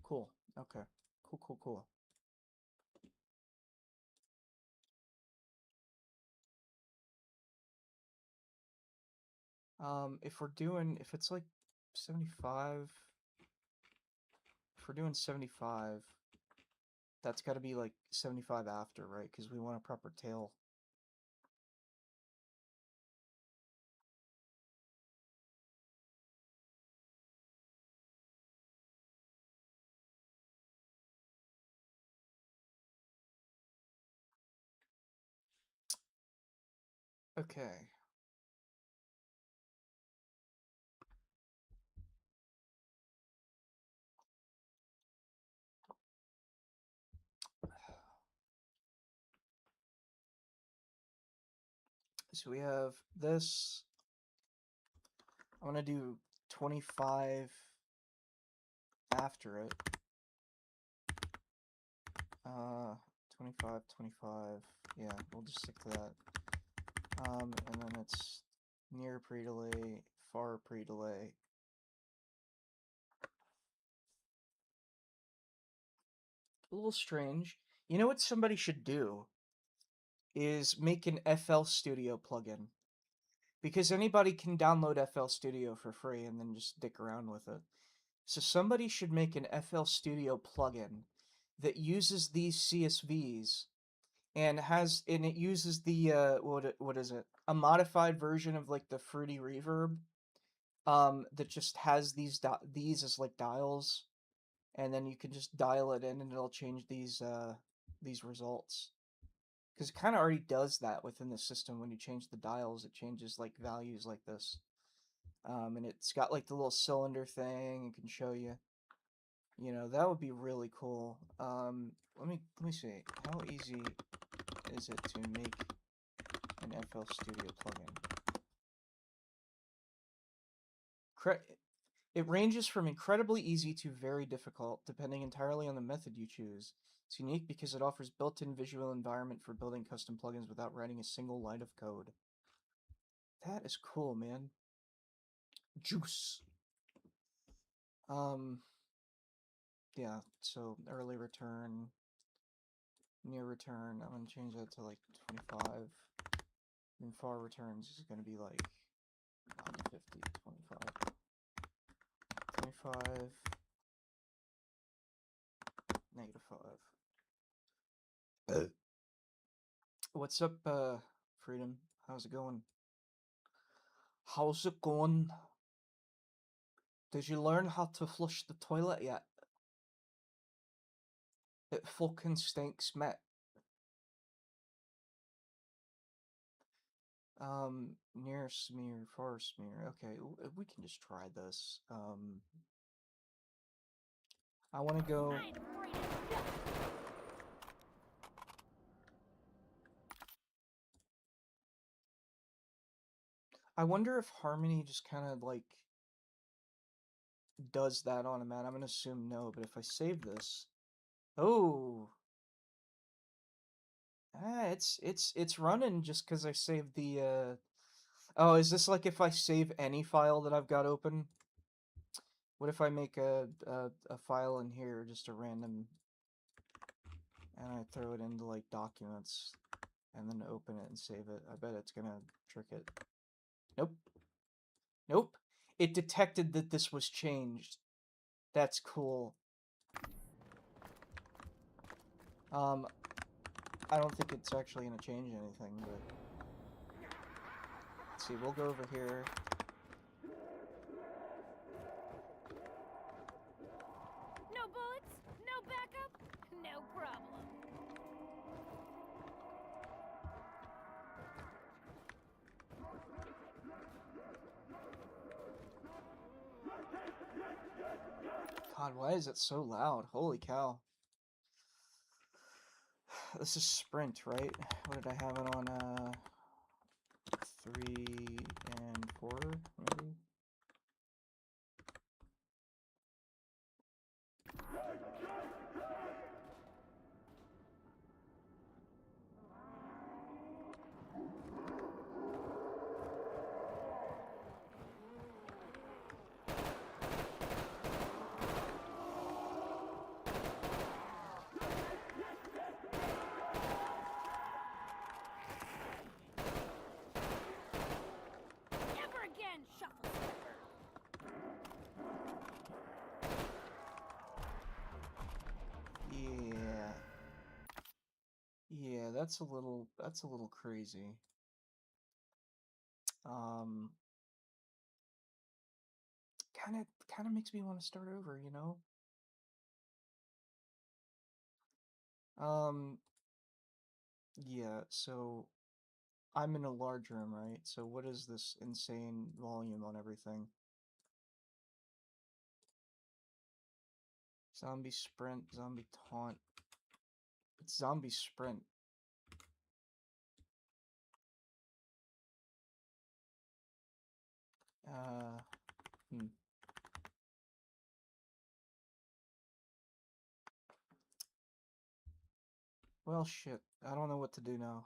[SPEAKER 1] cool. Okay. Cool. If it's like 75, if we're doing 75, that's got to be like 75 after, right? Because we want a proper tail. Okay. So we have this. I'm going to do 25 after it. 25, 25. Yeah, we'll just stick to that. And then it's near pre-delay, far pre-delay. A little strange. You know what somebody should do? Is make an FL Studio plugin. Because anybody can download FL Studio for free and then just dick around with it. So somebody should make an FL Studio plugin that uses these CSVs and it uses the what is it? A modified version of like the fruity reverb that just has these as like dials, and then you can just dial it in and it'll change these results. Because it kind of already does that within the system. When you change the dials, it changes like values like this. And it's got like the little cylinder thing. It can show you. You know, that would be really cool. Let me see. How easy is it to make an FL Studio plugin? It ranges from incredibly easy to very difficult, depending entirely on the method you choose. It's unique because it offers built-in visual environment for building custom plugins without writing a single line of code. That is cool, man. Juice. Yeah, so early return, near return, I'm gonna change that to like 25. And far returns is gonna be like 50, 25. 25, -5. What's up, Freedom? How's it going? How's it going? Did you learn how to flush the toilet yet? It fucking stinks, mate. Near smear, far smear. Okay, we can just try this. I want to go... I wonder if Harmony just kind of, like, does that on a man. I'm gonna assume no, but if I save this... Oh! Ah, it's running just because I saved the, Oh, is this like if I save any file that I've got open? What if I make a file in here, just a random... And I throw it into, like, documents, and then open it and save it. I bet it's gonna trick it. Nope. Nope. It detected that this was changed. That's cool. I don't think it's actually gonna change anything, but... Let's see, we'll go over here.
[SPEAKER 3] No bullets? No backup? No problem.
[SPEAKER 1] God, why is it so loud? Holy cow. This is Sprint, right? What did I have it on, 3 and 4, maybe?
[SPEAKER 3] Never again, shuffle slipper.
[SPEAKER 1] Yeah. Yeah, that's a little crazy. Kind of makes me want to start over, you know? Yeah, so I'm in a large room, right? So what is this insane volume on everything? Zombie sprint, zombie taunt. It's zombie sprint. Hmm. Well, shit. I don't know what to do now.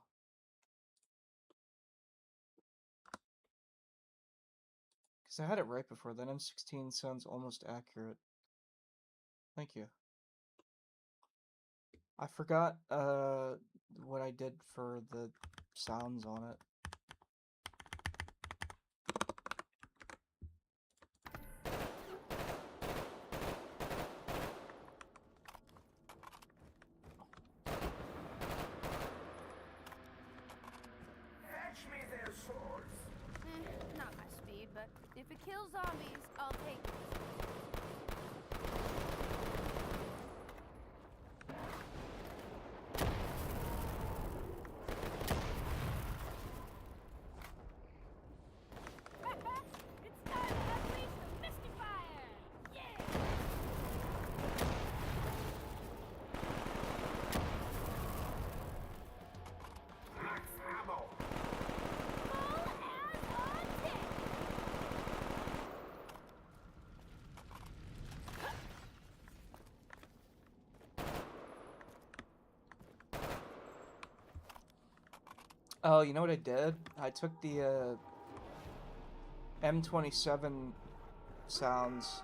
[SPEAKER 1] Because I had it right before. That M16 sounds almost accurate. Thank you. I forgot, what I did for the sounds on it.
[SPEAKER 3] but if it kills zombies, I'll take it. It's time to unleash the mystifier! Yeah!
[SPEAKER 4] Max ammo!
[SPEAKER 3] Full as a tick!
[SPEAKER 1] Oh, you know what I did? I took the M27 sounds.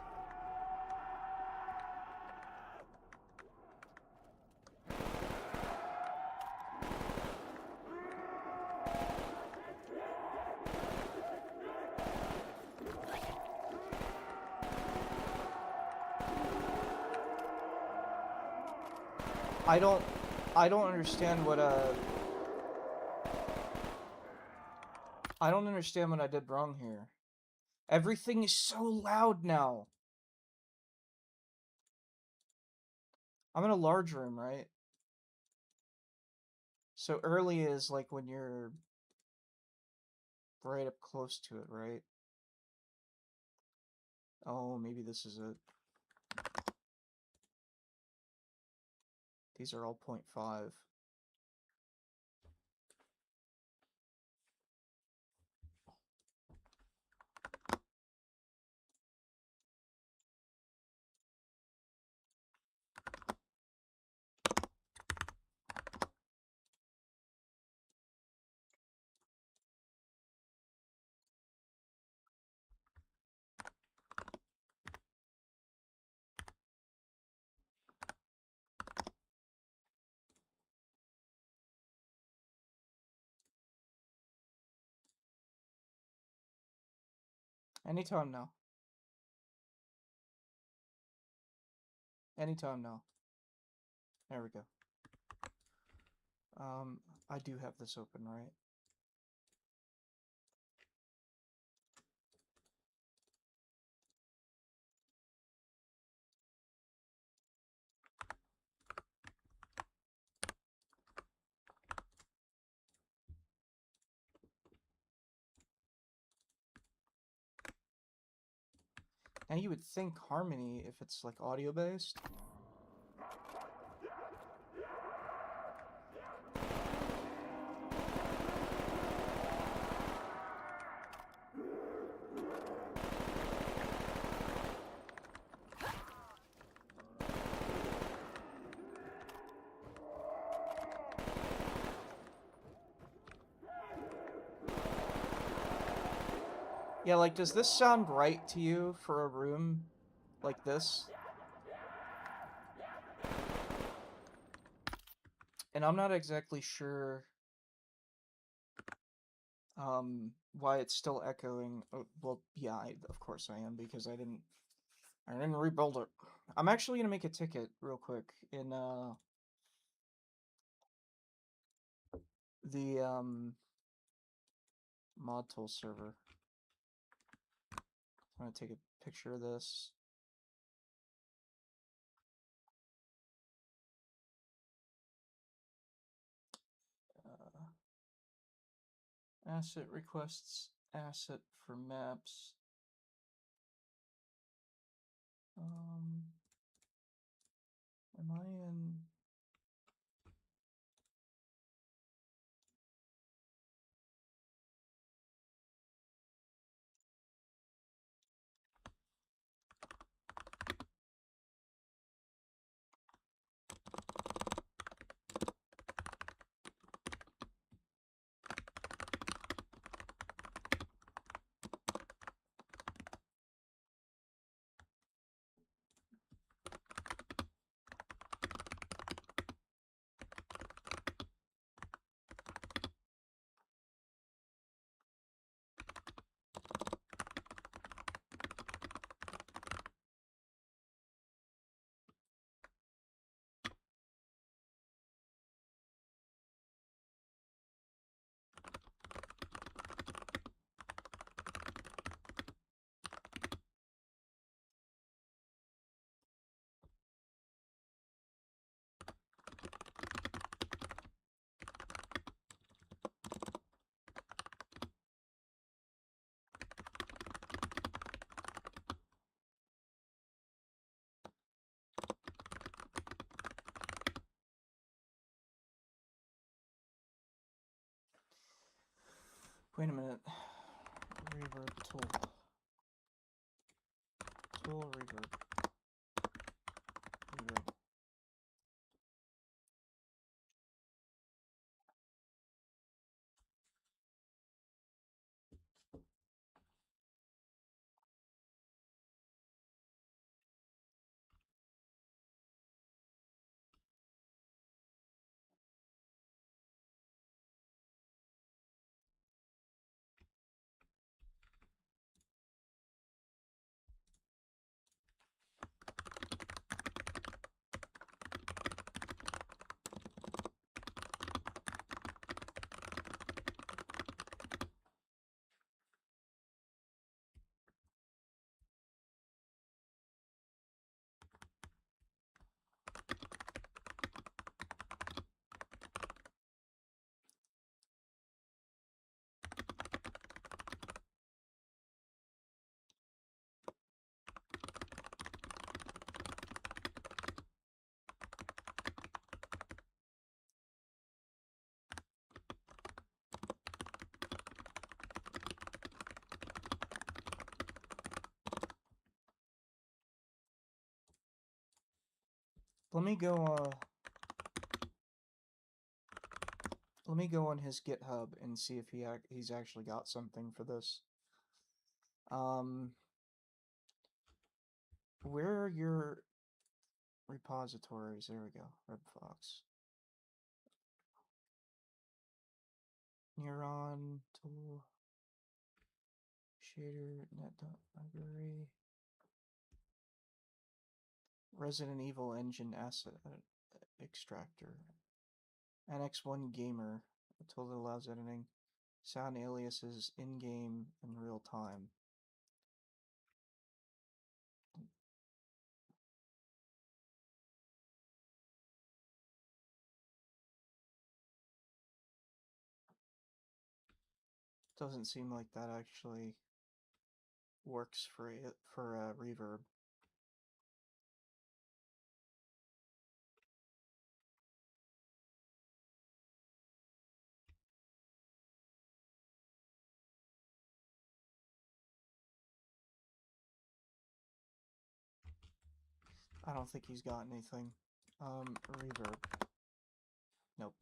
[SPEAKER 1] I don't understand what I don't understand what I did wrong here. Everything is so loud now. I'm in a large room, right? So early is like when you're right up close to it, right? Oh, maybe this is it. These are all 0.5. Anytime now. Anytime now. There we go. I do have this open, right? And you would think Harmony, if it's like audio based. Yeah, like, does this sound right to you for a room like this? And I'm not exactly sure why it's still echoing. Oh, well, yeah, of course I am, because I didn't rebuild it. I'm actually gonna make a ticket real quick in the mod tool server. I'm gonna take a picture of this. Asset requests, asset for maps. Am I in? Wait a minute. Reverb tool. Tool reverb. Reverb. Let me go on his GitHub and see if he's actually got something for this. Where are your repositories? There we go. RebFox. Neuron tool shader net.library. Resident Evil engine asset extractor. Annex1 gamer, a tool that allows editing sound aliases in-game in real time. Doesn't seem like that actually works for reverb. I don't think he's got anything. Reverb. Nope.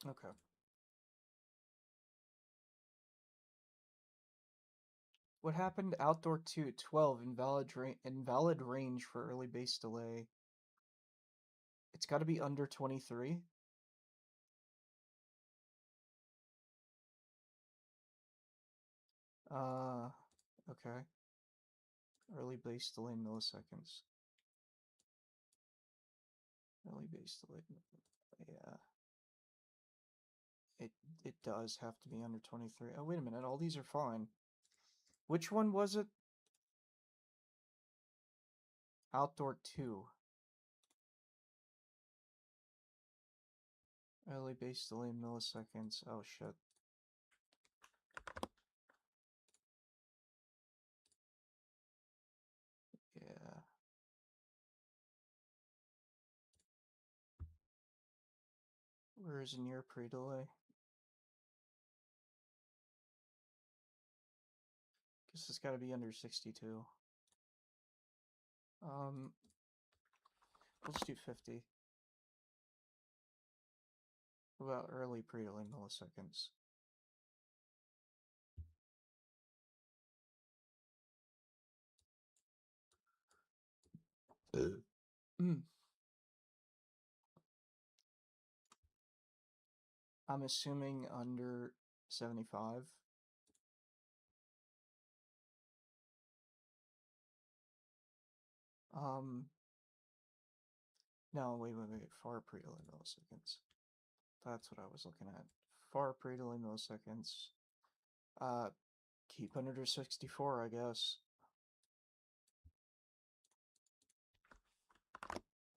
[SPEAKER 1] Okay. What happened? Outdoor 2 at 12, invalid range for early base delay. It's got to be under 23. Okay. Early base delay milliseconds. Early base delay. Yeah. It does have to be under 23. Oh, wait a minute. All these are fine. Which one was it? Outdoor 2. Early base delay milliseconds. Oh, shit. Yeah. Where is near pre-delay? Guess it's gotta be under 62. We'll just do 50. About early pre-delay milliseconds. I'm assuming under 75. No, wait, far pre-delay milliseconds. That's what I was looking at. Far pre-delay milliseconds. Keep under 64, I guess.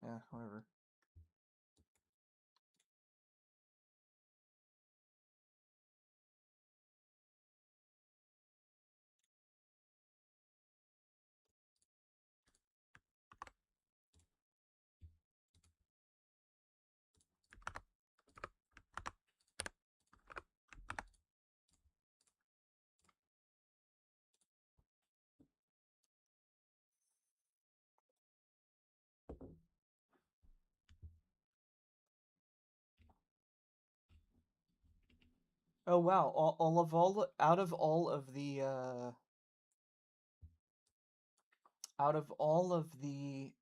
[SPEAKER 1] Yeah, whatever. Oh wow, out of all of the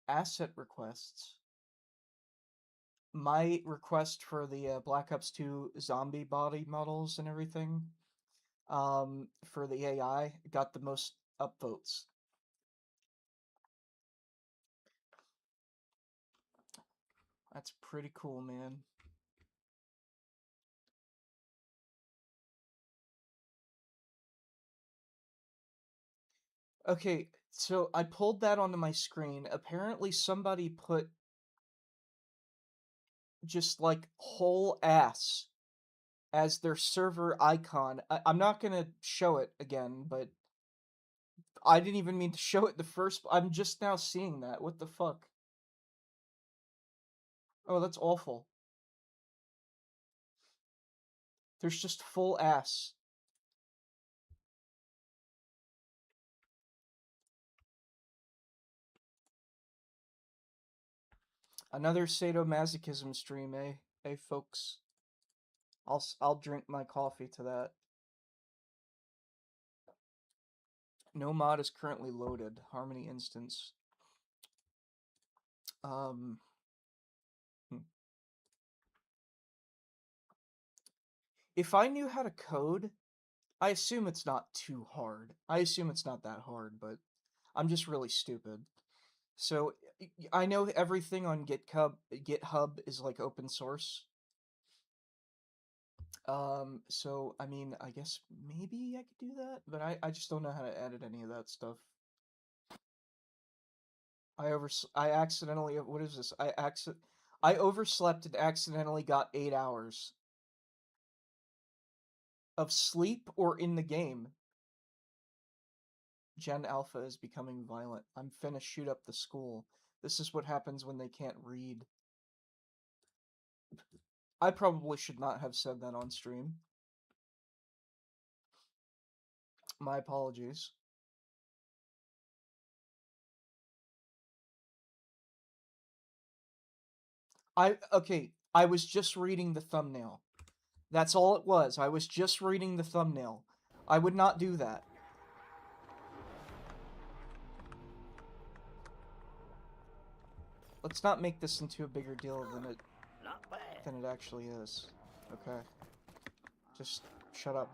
[SPEAKER 1] asset requests, my request for the Black Ops 2 zombie body models and everything, for the AI got the most upvotes. That's pretty cool, man. Okay, so I pulled that onto my screen. Apparently somebody put just like whole ass as their server icon. I'm not gonna show it again, but I didn't even mean to show it the first. I'm just now seeing that. What the fuck? Oh, that's awful. There's just full ass. Another sadomasochism stream, eh? Hey, folks. I'll drink my coffee to that. No mod is currently loaded. Harmony instance. If I knew how to code, I assume it's not too hard. I assume it's not that hard, but I'm just really stupid. So I know everything on GitHub is like open source. So I mean, I guess maybe I could do that, but I just don't know how to edit any of that stuff. I accidentally, what is this? I overslept and accidentally got 8 hours of sleep or in the game. Gen Alpha is becoming violent. I'm finna shoot up the school. This is what happens when they can't read. I probably should not have said that on stream. My apologies. Okay, I was just reading the thumbnail. That's all it was. I was just reading the thumbnail. I would not do that. Let's not make this into a bigger deal than it actually is. Okay. Just shut up.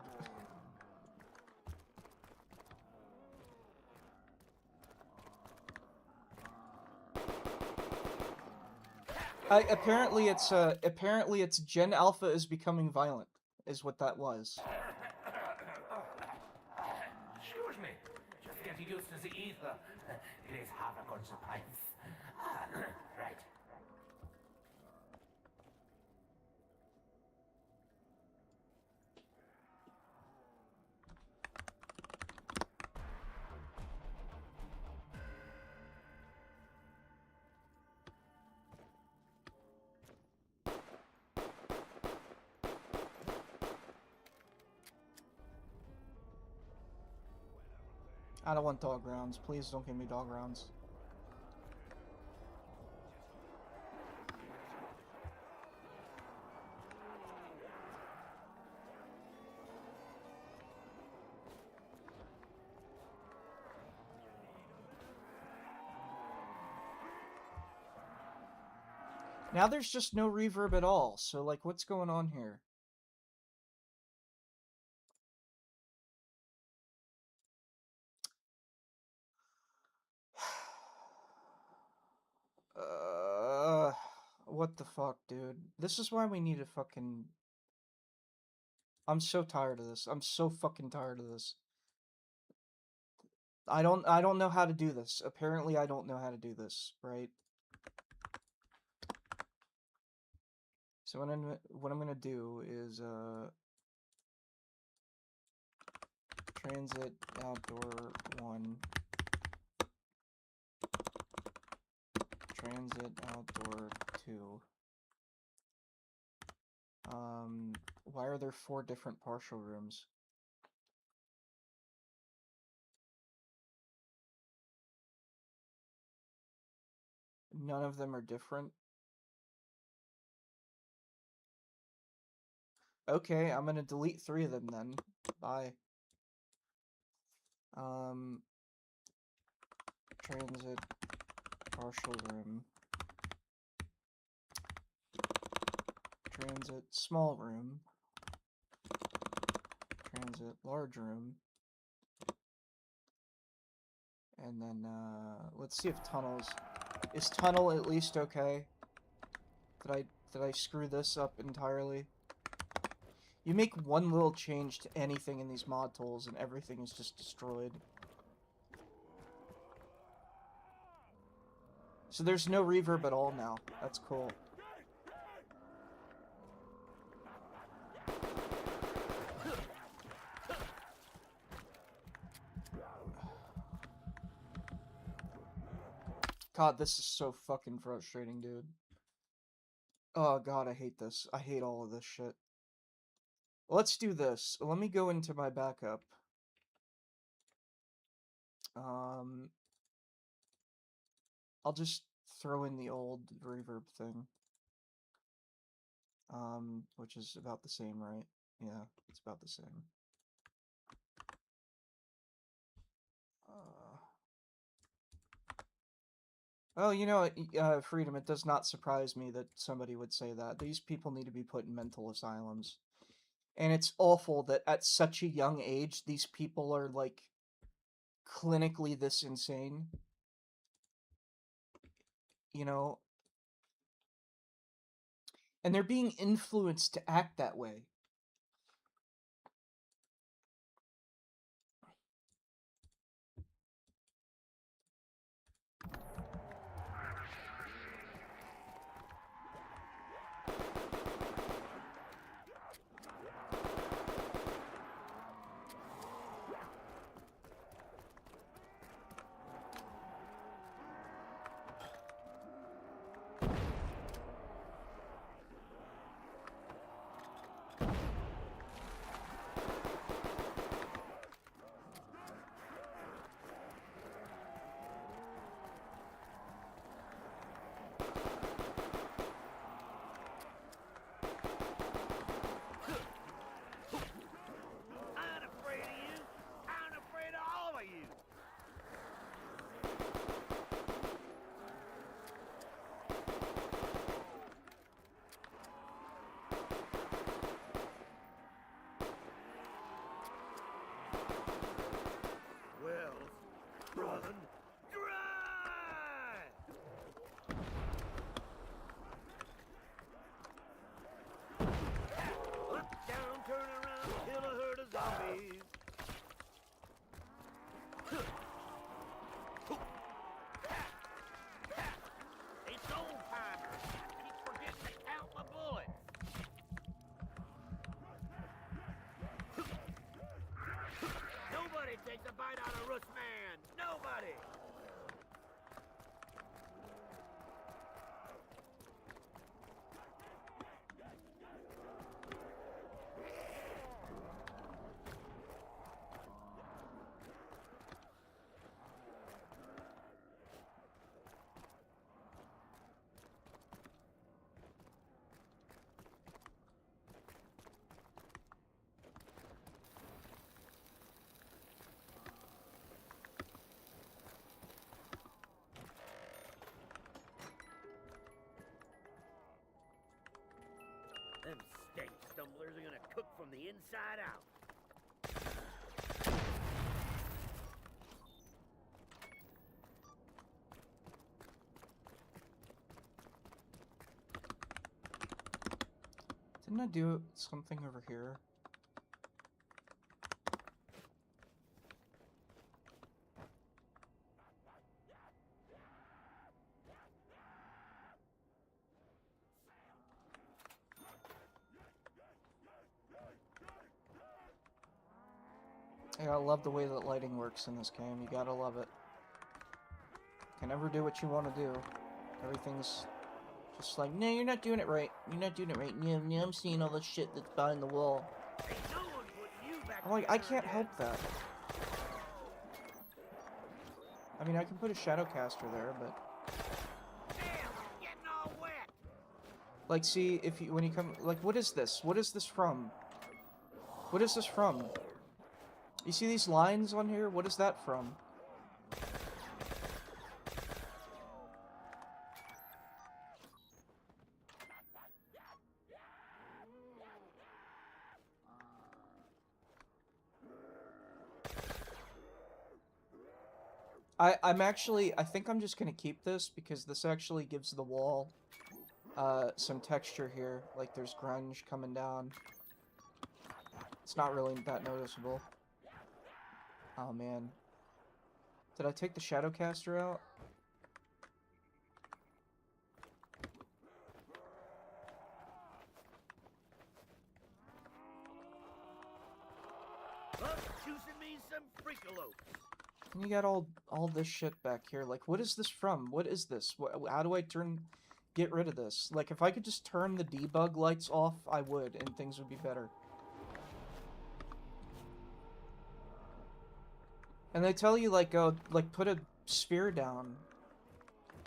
[SPEAKER 1] Apparently it's Gen Alpha is becoming violent, is what that was.
[SPEAKER 4] Excuse me, just getting used to the ether. It is half a consequence. Right.
[SPEAKER 1] I don't want dog rounds. Please don't give me dog rounds. Now there's just no reverb at all, so like what's going on here? What the fuck, dude? This is why we need a fucking... I'm so tired of this. I'm so fucking tired of this. I don't know how to do this. Apparently I don't know how to do this, right? So what I'm gonna do is TranZit outdoor 1, TranZit outdoor 2. Why are there 4 different partial rooms? None of them are different. Okay, I'm gonna delete 3 of them then. Bye. TranZit partial room. TranZit small room. TranZit large room. And then, let's see if tunnels... Is tunnel at least okay? Did I screw this up entirely? You make one little change to anything in these mod tools and everything is just destroyed. So there's no reverb at all now. That's cool. God, this is so fucking frustrating, dude. Oh god, I hate this. I hate all of this shit. Let's do this. Let me go into my backup. I'll just throw in the old reverb thing. Which is about the same, right? Yeah, it's about the same. Oh, you know, Freedom, it does not surprise me that somebody would say that. These people need to be put in mental asylums. And it's awful that at such a young age, these people are, like, clinically this insane. You know? And they're being influenced to act that way.
[SPEAKER 5] Takes a bite out of Root Man. Nobody. Them steak stumblers are gonna cook from the inside out.
[SPEAKER 1] Didn't I do something over here? Yeah, I love the way that lighting works in this game. You gotta love it. Can never do what you want to do. Everything's just like, no, you're not doing it right. You're not doing it right. No, no, I'm seeing all the shit that's behind the wall.
[SPEAKER 5] Ain't no one putting you back
[SPEAKER 1] I'm like, I can't
[SPEAKER 5] together
[SPEAKER 1] help
[SPEAKER 5] again.
[SPEAKER 1] that. I mean, I can put a shadow caster there, but
[SPEAKER 5] Damn, getting all wet.
[SPEAKER 1] like, see, if you when you come, like, what is this? What is this from? What is this from? You see these lines on here? What is that from? I think I'm just gonna keep this because this actually gives the wall some texture here. Like there's grunge coming down. It's not really that noticeable. Oh man. Did I take the Shadowcaster out?
[SPEAKER 5] Love juicing me some frickalopes.
[SPEAKER 1] And you got all this shit back here. Like, what is this from? What is this? How do I get rid of this? Like, if I could just turn the debug lights off, I would, and things would be better. And they tell you, like, put a sphere down.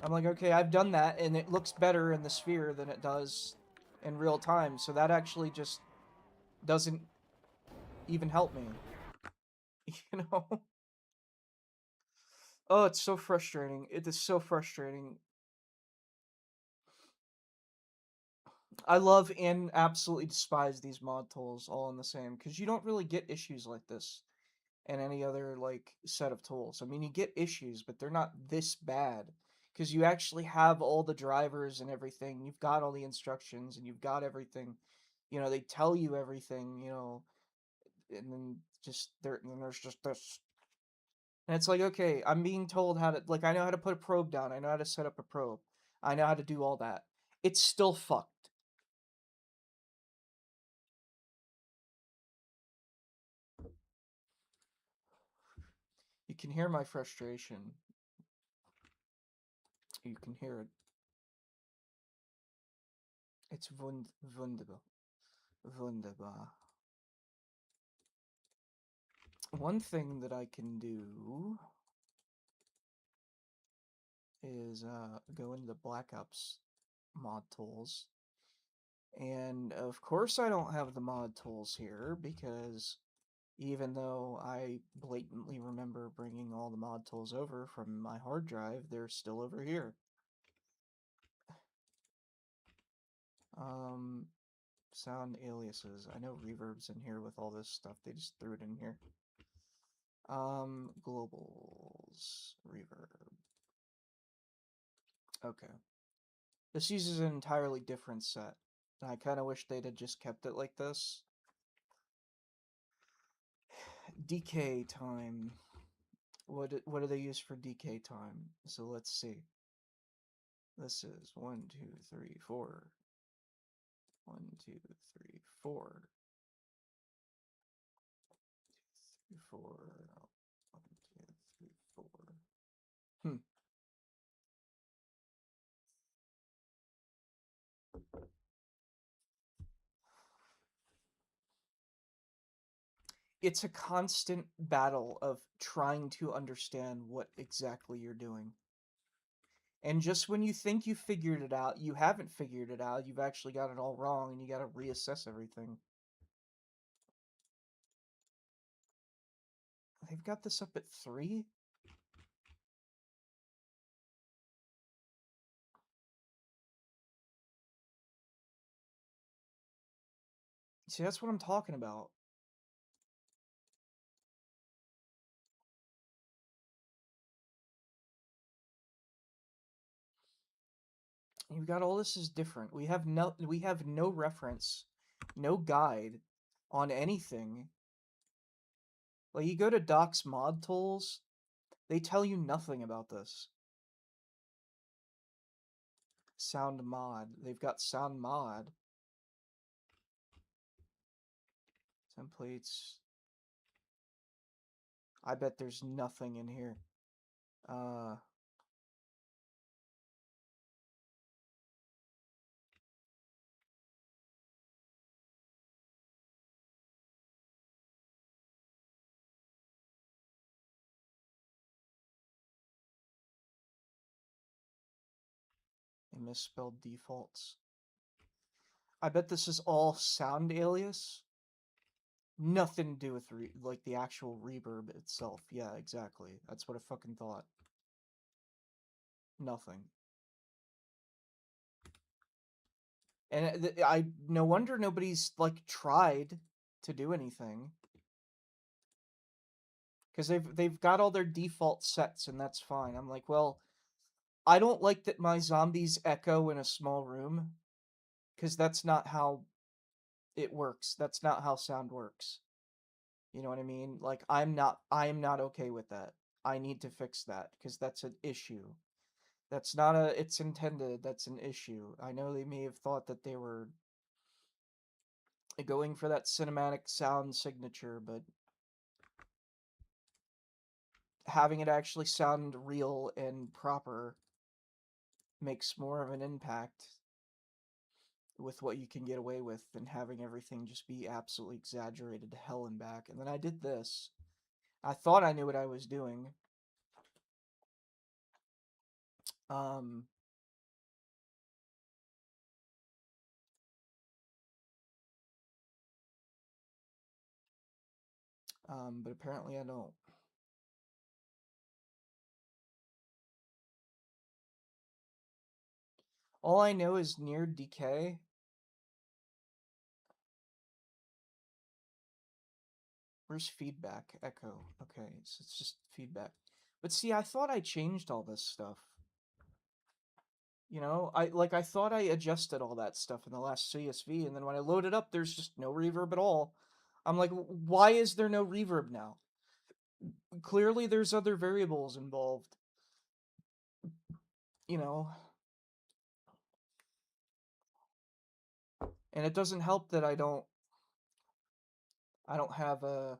[SPEAKER 1] I'm like, okay, I've done that, and it looks better in the sphere than it does in real time, so that actually just doesn't even help me. You know? Oh, it's so frustrating. It is so frustrating. I love and absolutely despise these mod tools all in the same, because you don't really get issues like this in any other, like, set of tools. I mean, you get issues, but they're not this bad, because you actually have all the drivers and everything. You've got all the instructions, and you've got everything. You know, they tell you everything, you know, and then there's just this. And it's like, okay, I'm being told how to, like, I know how to put a probe down. I know how to set up a probe. I know how to do all that. It's still fucked. You can hear my frustration. You can hear it. It's wunderbar. Wunderbar. One thing that I can do is go into the Black Ops mod tools. And of course I don't have the mod tools here because even though I blatantly remember bringing all the mod tools over from my hard drive, they're still over here. Sound aliases. I know Reverb's in here with all this stuff. They just threw it in here. Globals. Reverb. Okay. This uses an entirely different set. I kind of wish they'd have just kept it like this. Decay time. What do they use for decay time? So let's see. This is 1, 2, 3, 4. 1, 2, 3, 4. 2, 3, 4. 1, 2, 3, 4. It's a constant battle of trying to understand what exactly you're doing. And just when you think you figured it out, you haven't figured it out. You've actually got it all wrong, and you got to reassess everything. They've got this up at 3? See, that's what I'm talking about. You've got all this is different. We have no reference, no guide on anything. Like you go to Doc's mod tools, they tell you nothing about this. Sound mod. They've got sound mod. Templates. I bet there's nothing in here. They misspelled defaults. I bet this is all sound alias. Nothing to do with like the actual reverb itself. Yeah, exactly. That's what I fucking thought. Nothing. And I no wonder nobody's like tried to do anything. Because they've got all their default sets and that's fine. I'm like, well, I don't like that my zombies echo in a small room. Because that's not how it works. That's not how sound works. You know what I mean? Like I am not okay with that. I need to fix that because that's an issue. That's not a it's intended, that's an issue. I know they may have thought that they were going for that cinematic sound signature, but having it actually sound real and proper makes more of an impact with what you can get away with than having everything just be absolutely exaggerated to hell and back. And then I did this. I thought I knew what I was doing. Um, but apparently I don't. All I know is near decay. Where's feedback? Echo. Okay, so it's just feedback. But see, I thought I changed all this stuff. You know, I thought I adjusted all that stuff in the last CSV, and then when I load it up, there's just no reverb at all. I'm like, why is there no reverb now? Clearly, there's other variables involved. You know, and it doesn't help that I don't have a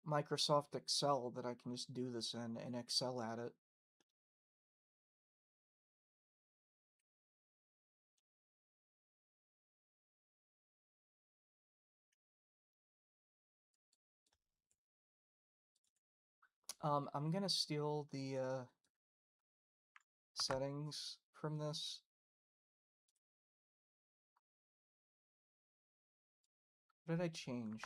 [SPEAKER 1] Microsoft Excel that I can just do this in and Excel at it. I'm gonna steal the settings from this. What did I change?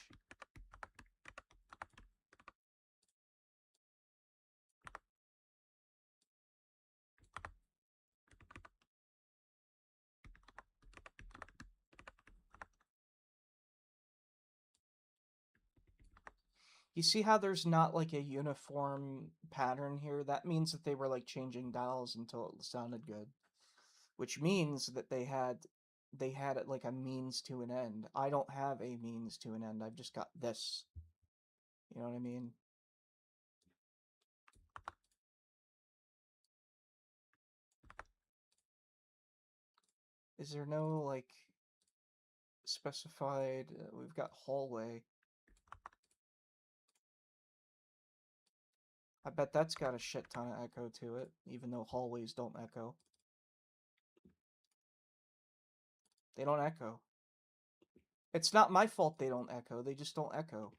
[SPEAKER 1] You see how there's not like a uniform pattern here? That means that they were like changing dials until it sounded good. Which means that they had it like a means to an end. I don't have a means to an end. I've just got this. You know what I mean? Is there no like specified we've got hallway. I bet that's got a shit ton of echo to it, even though hallways don't echo. They don't echo. It's not my fault they don't echo, they just don't echo.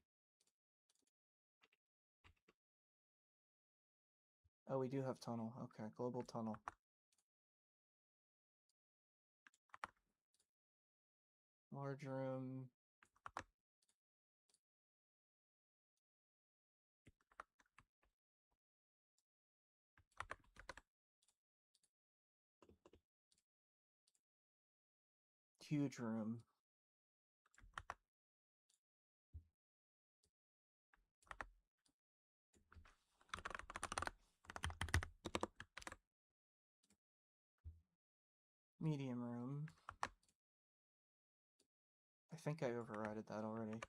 [SPEAKER 1] Oh, we do have tunnel. Okay, global tunnel. Large room. Huge room. Medium room. I think I overrided that already.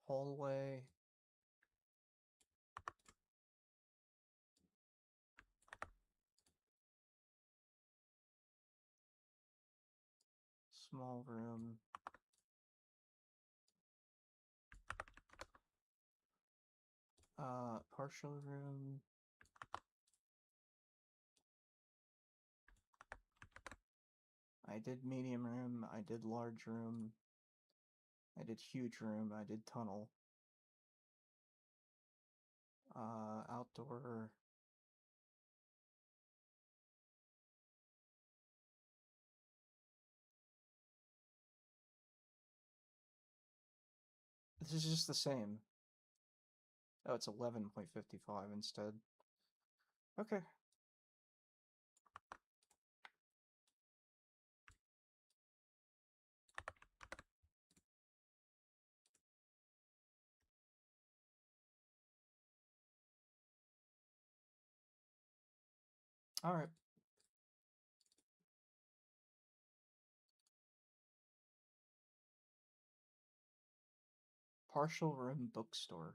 [SPEAKER 1] Hallway. Small room. Partial room. I did medium room, I did large room, I did huge room, I did tunnel. Outdoor. This is just the same. Oh, it's 11.55 instead. Okay. Alright. Partial room bookstore.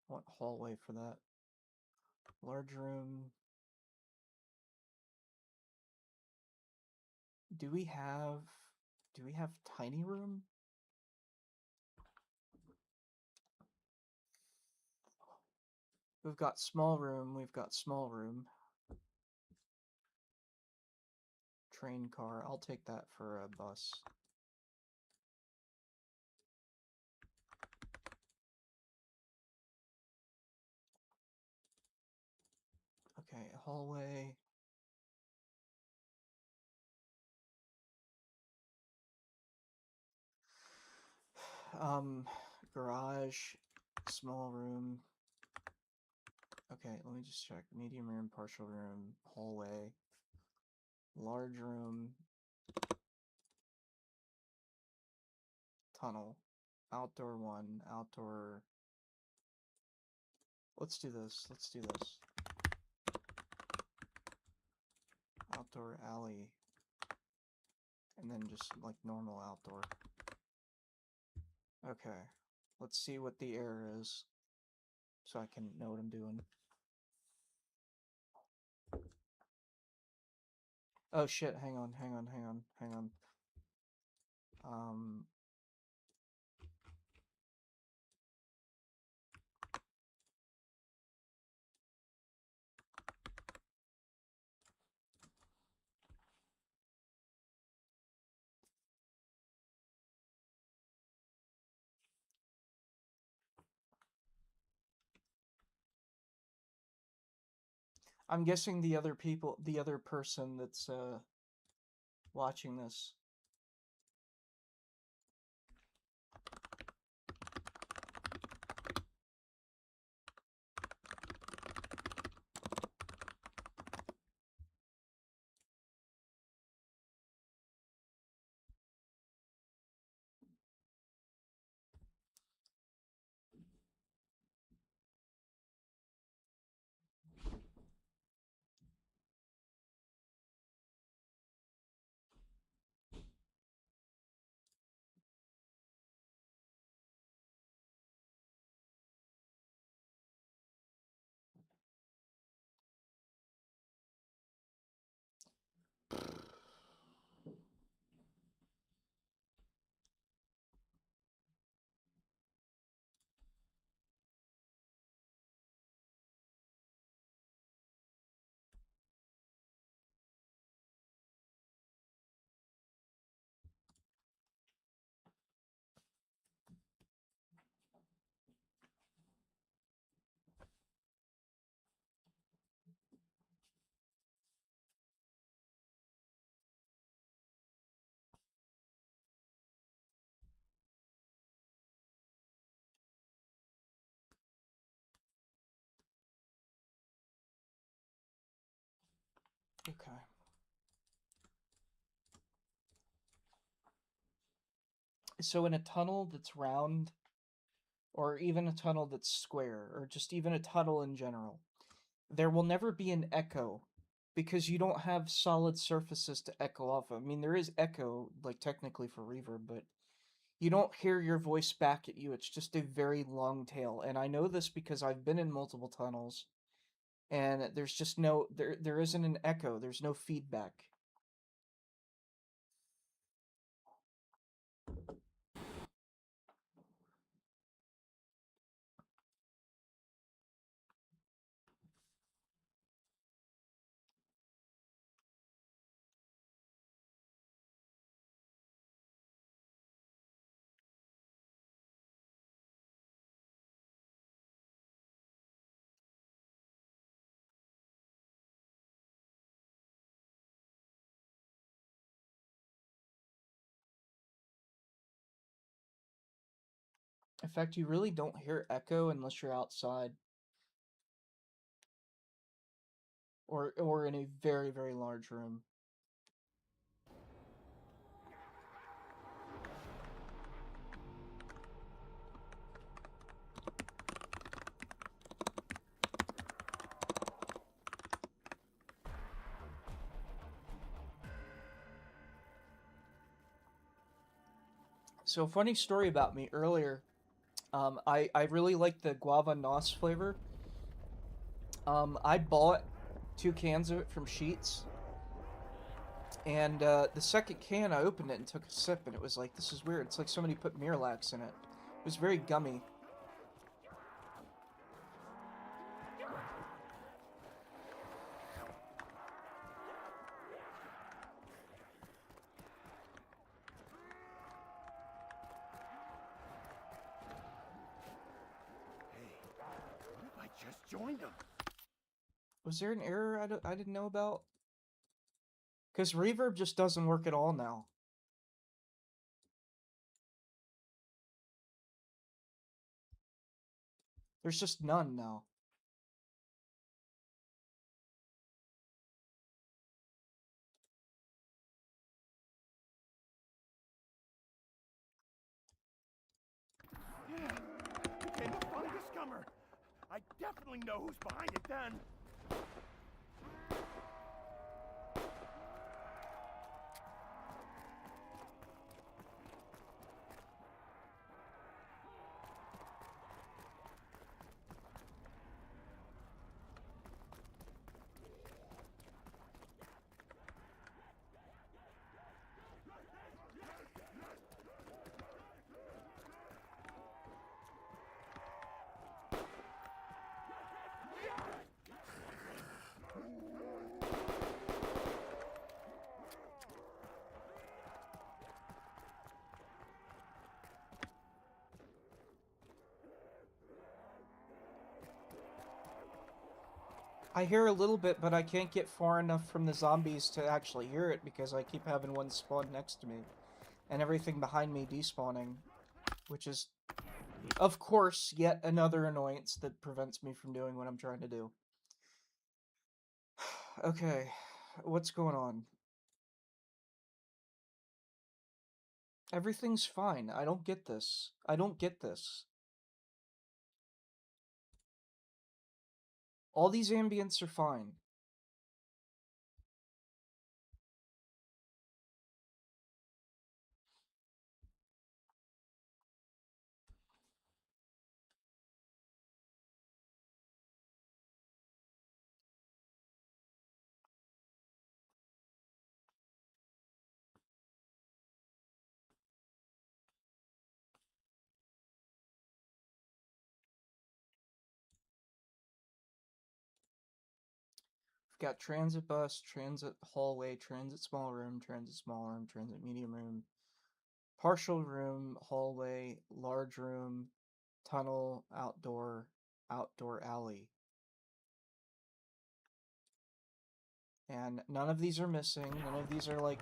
[SPEAKER 1] Want hallway for that. Large room. Do we have tiny room? We've got small room, we've got small room. Train car, I'll take that for a bus. Okay, hallway. Garage, small room. Okay, let me just check. Medium room, partial room, hallway, large room, tunnel, outdoor one, outdoor. Let's do this. Let's do this. Outdoor alley. And then just like normal outdoor. Okay. Let's see what the error is. So I can know what I'm doing. Oh shit, hang on. I'm guessing the other person that's watching this. So in a tunnel that's round, or even a tunnel that's square, or just even a tunnel in general, there will never be an echo because you don't have solid surfaces to echo off of. I mean, there is echo, like technically for reverb, but you don't hear your voice back at you. It's just a very long tail. And I know this because I've been in multiple tunnels and there's just there isn't an echo. There's no feedback. In fact, you really don't hear echo unless you're outside or in a very, very large room. So, funny story about me earlier. I really like the guava nos flavor. I bought 2 cans of it from Sheets, and the second can I opened it and took a sip, and it was like, this is weird. It's like somebody put Miralax in it. It was very gummy.
[SPEAKER 5] What if I just joined them?
[SPEAKER 1] Was there an error I didn't know about? Because reverb just doesn't work at all now. There's just none now.
[SPEAKER 5] Yeah, became a fungus scummer. I definitely know who's behind it then.
[SPEAKER 1] I hear a little bit, but I can't get far enough from the zombies to actually hear it because I keep having one spawn next to me and everything behind me despawning, which is, of course, yet another annoyance that prevents me from doing what I'm trying to do. Okay, what's going on? Everything's fine. I don't get this. I don't get this. All these ambients are fine. We've got transit bus, transit hallway, transit small room, transit medium room, partial room, hallway, large room, tunnel, outdoor, outdoor alley. And none of these are missing. None of these are like...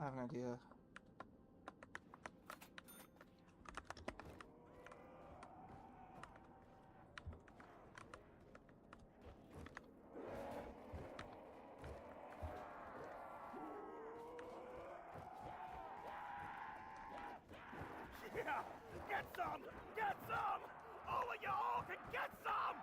[SPEAKER 1] I have an idea.
[SPEAKER 5] some! Get some! All of you all can get some!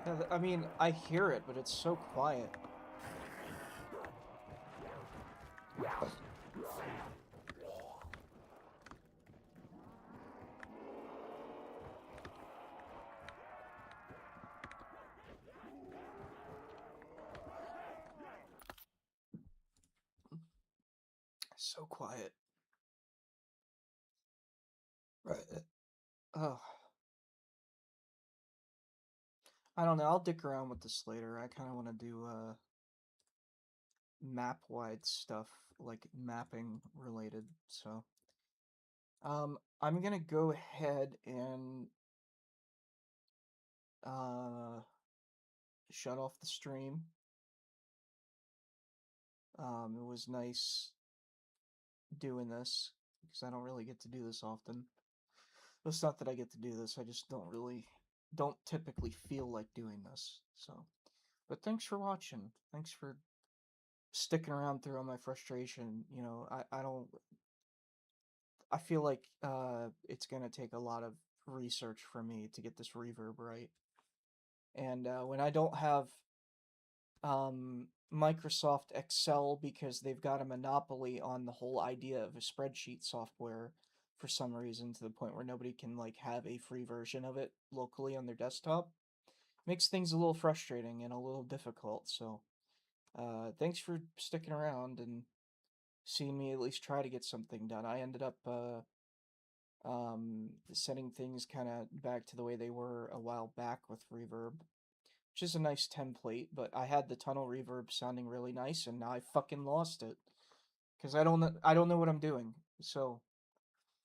[SPEAKER 1] Yeah, I mean, I hear it, but it's so quiet. So quiet. Right. Oh, I don't know. I'll dick around with this later. I kind of want to do map wide stuff, like mapping related. So, I'm gonna go ahead and shut off the stream. It was nice doing this because I don't really get to do this often. It's not that I get to do this, I just don't typically feel like doing this. So, but thanks for watching. Thanks for sticking around through all my frustration. You know, I feel like it's gonna take a lot of research for me to get this reverb right. And when I don't have Microsoft Excel because they've got a monopoly on the whole idea of a spreadsheet software for some reason, to the point where nobody can like have a free version of it locally on their desktop, makes things a little frustrating and a little difficult. So thanks for sticking around and seeing me at least try to get something done. I ended up setting things kind of back to the way they were a while back with reverb, which is a nice template, but I had the tunnel reverb sounding really nice, and now I fucking lost it because I don't know what I'm doing. So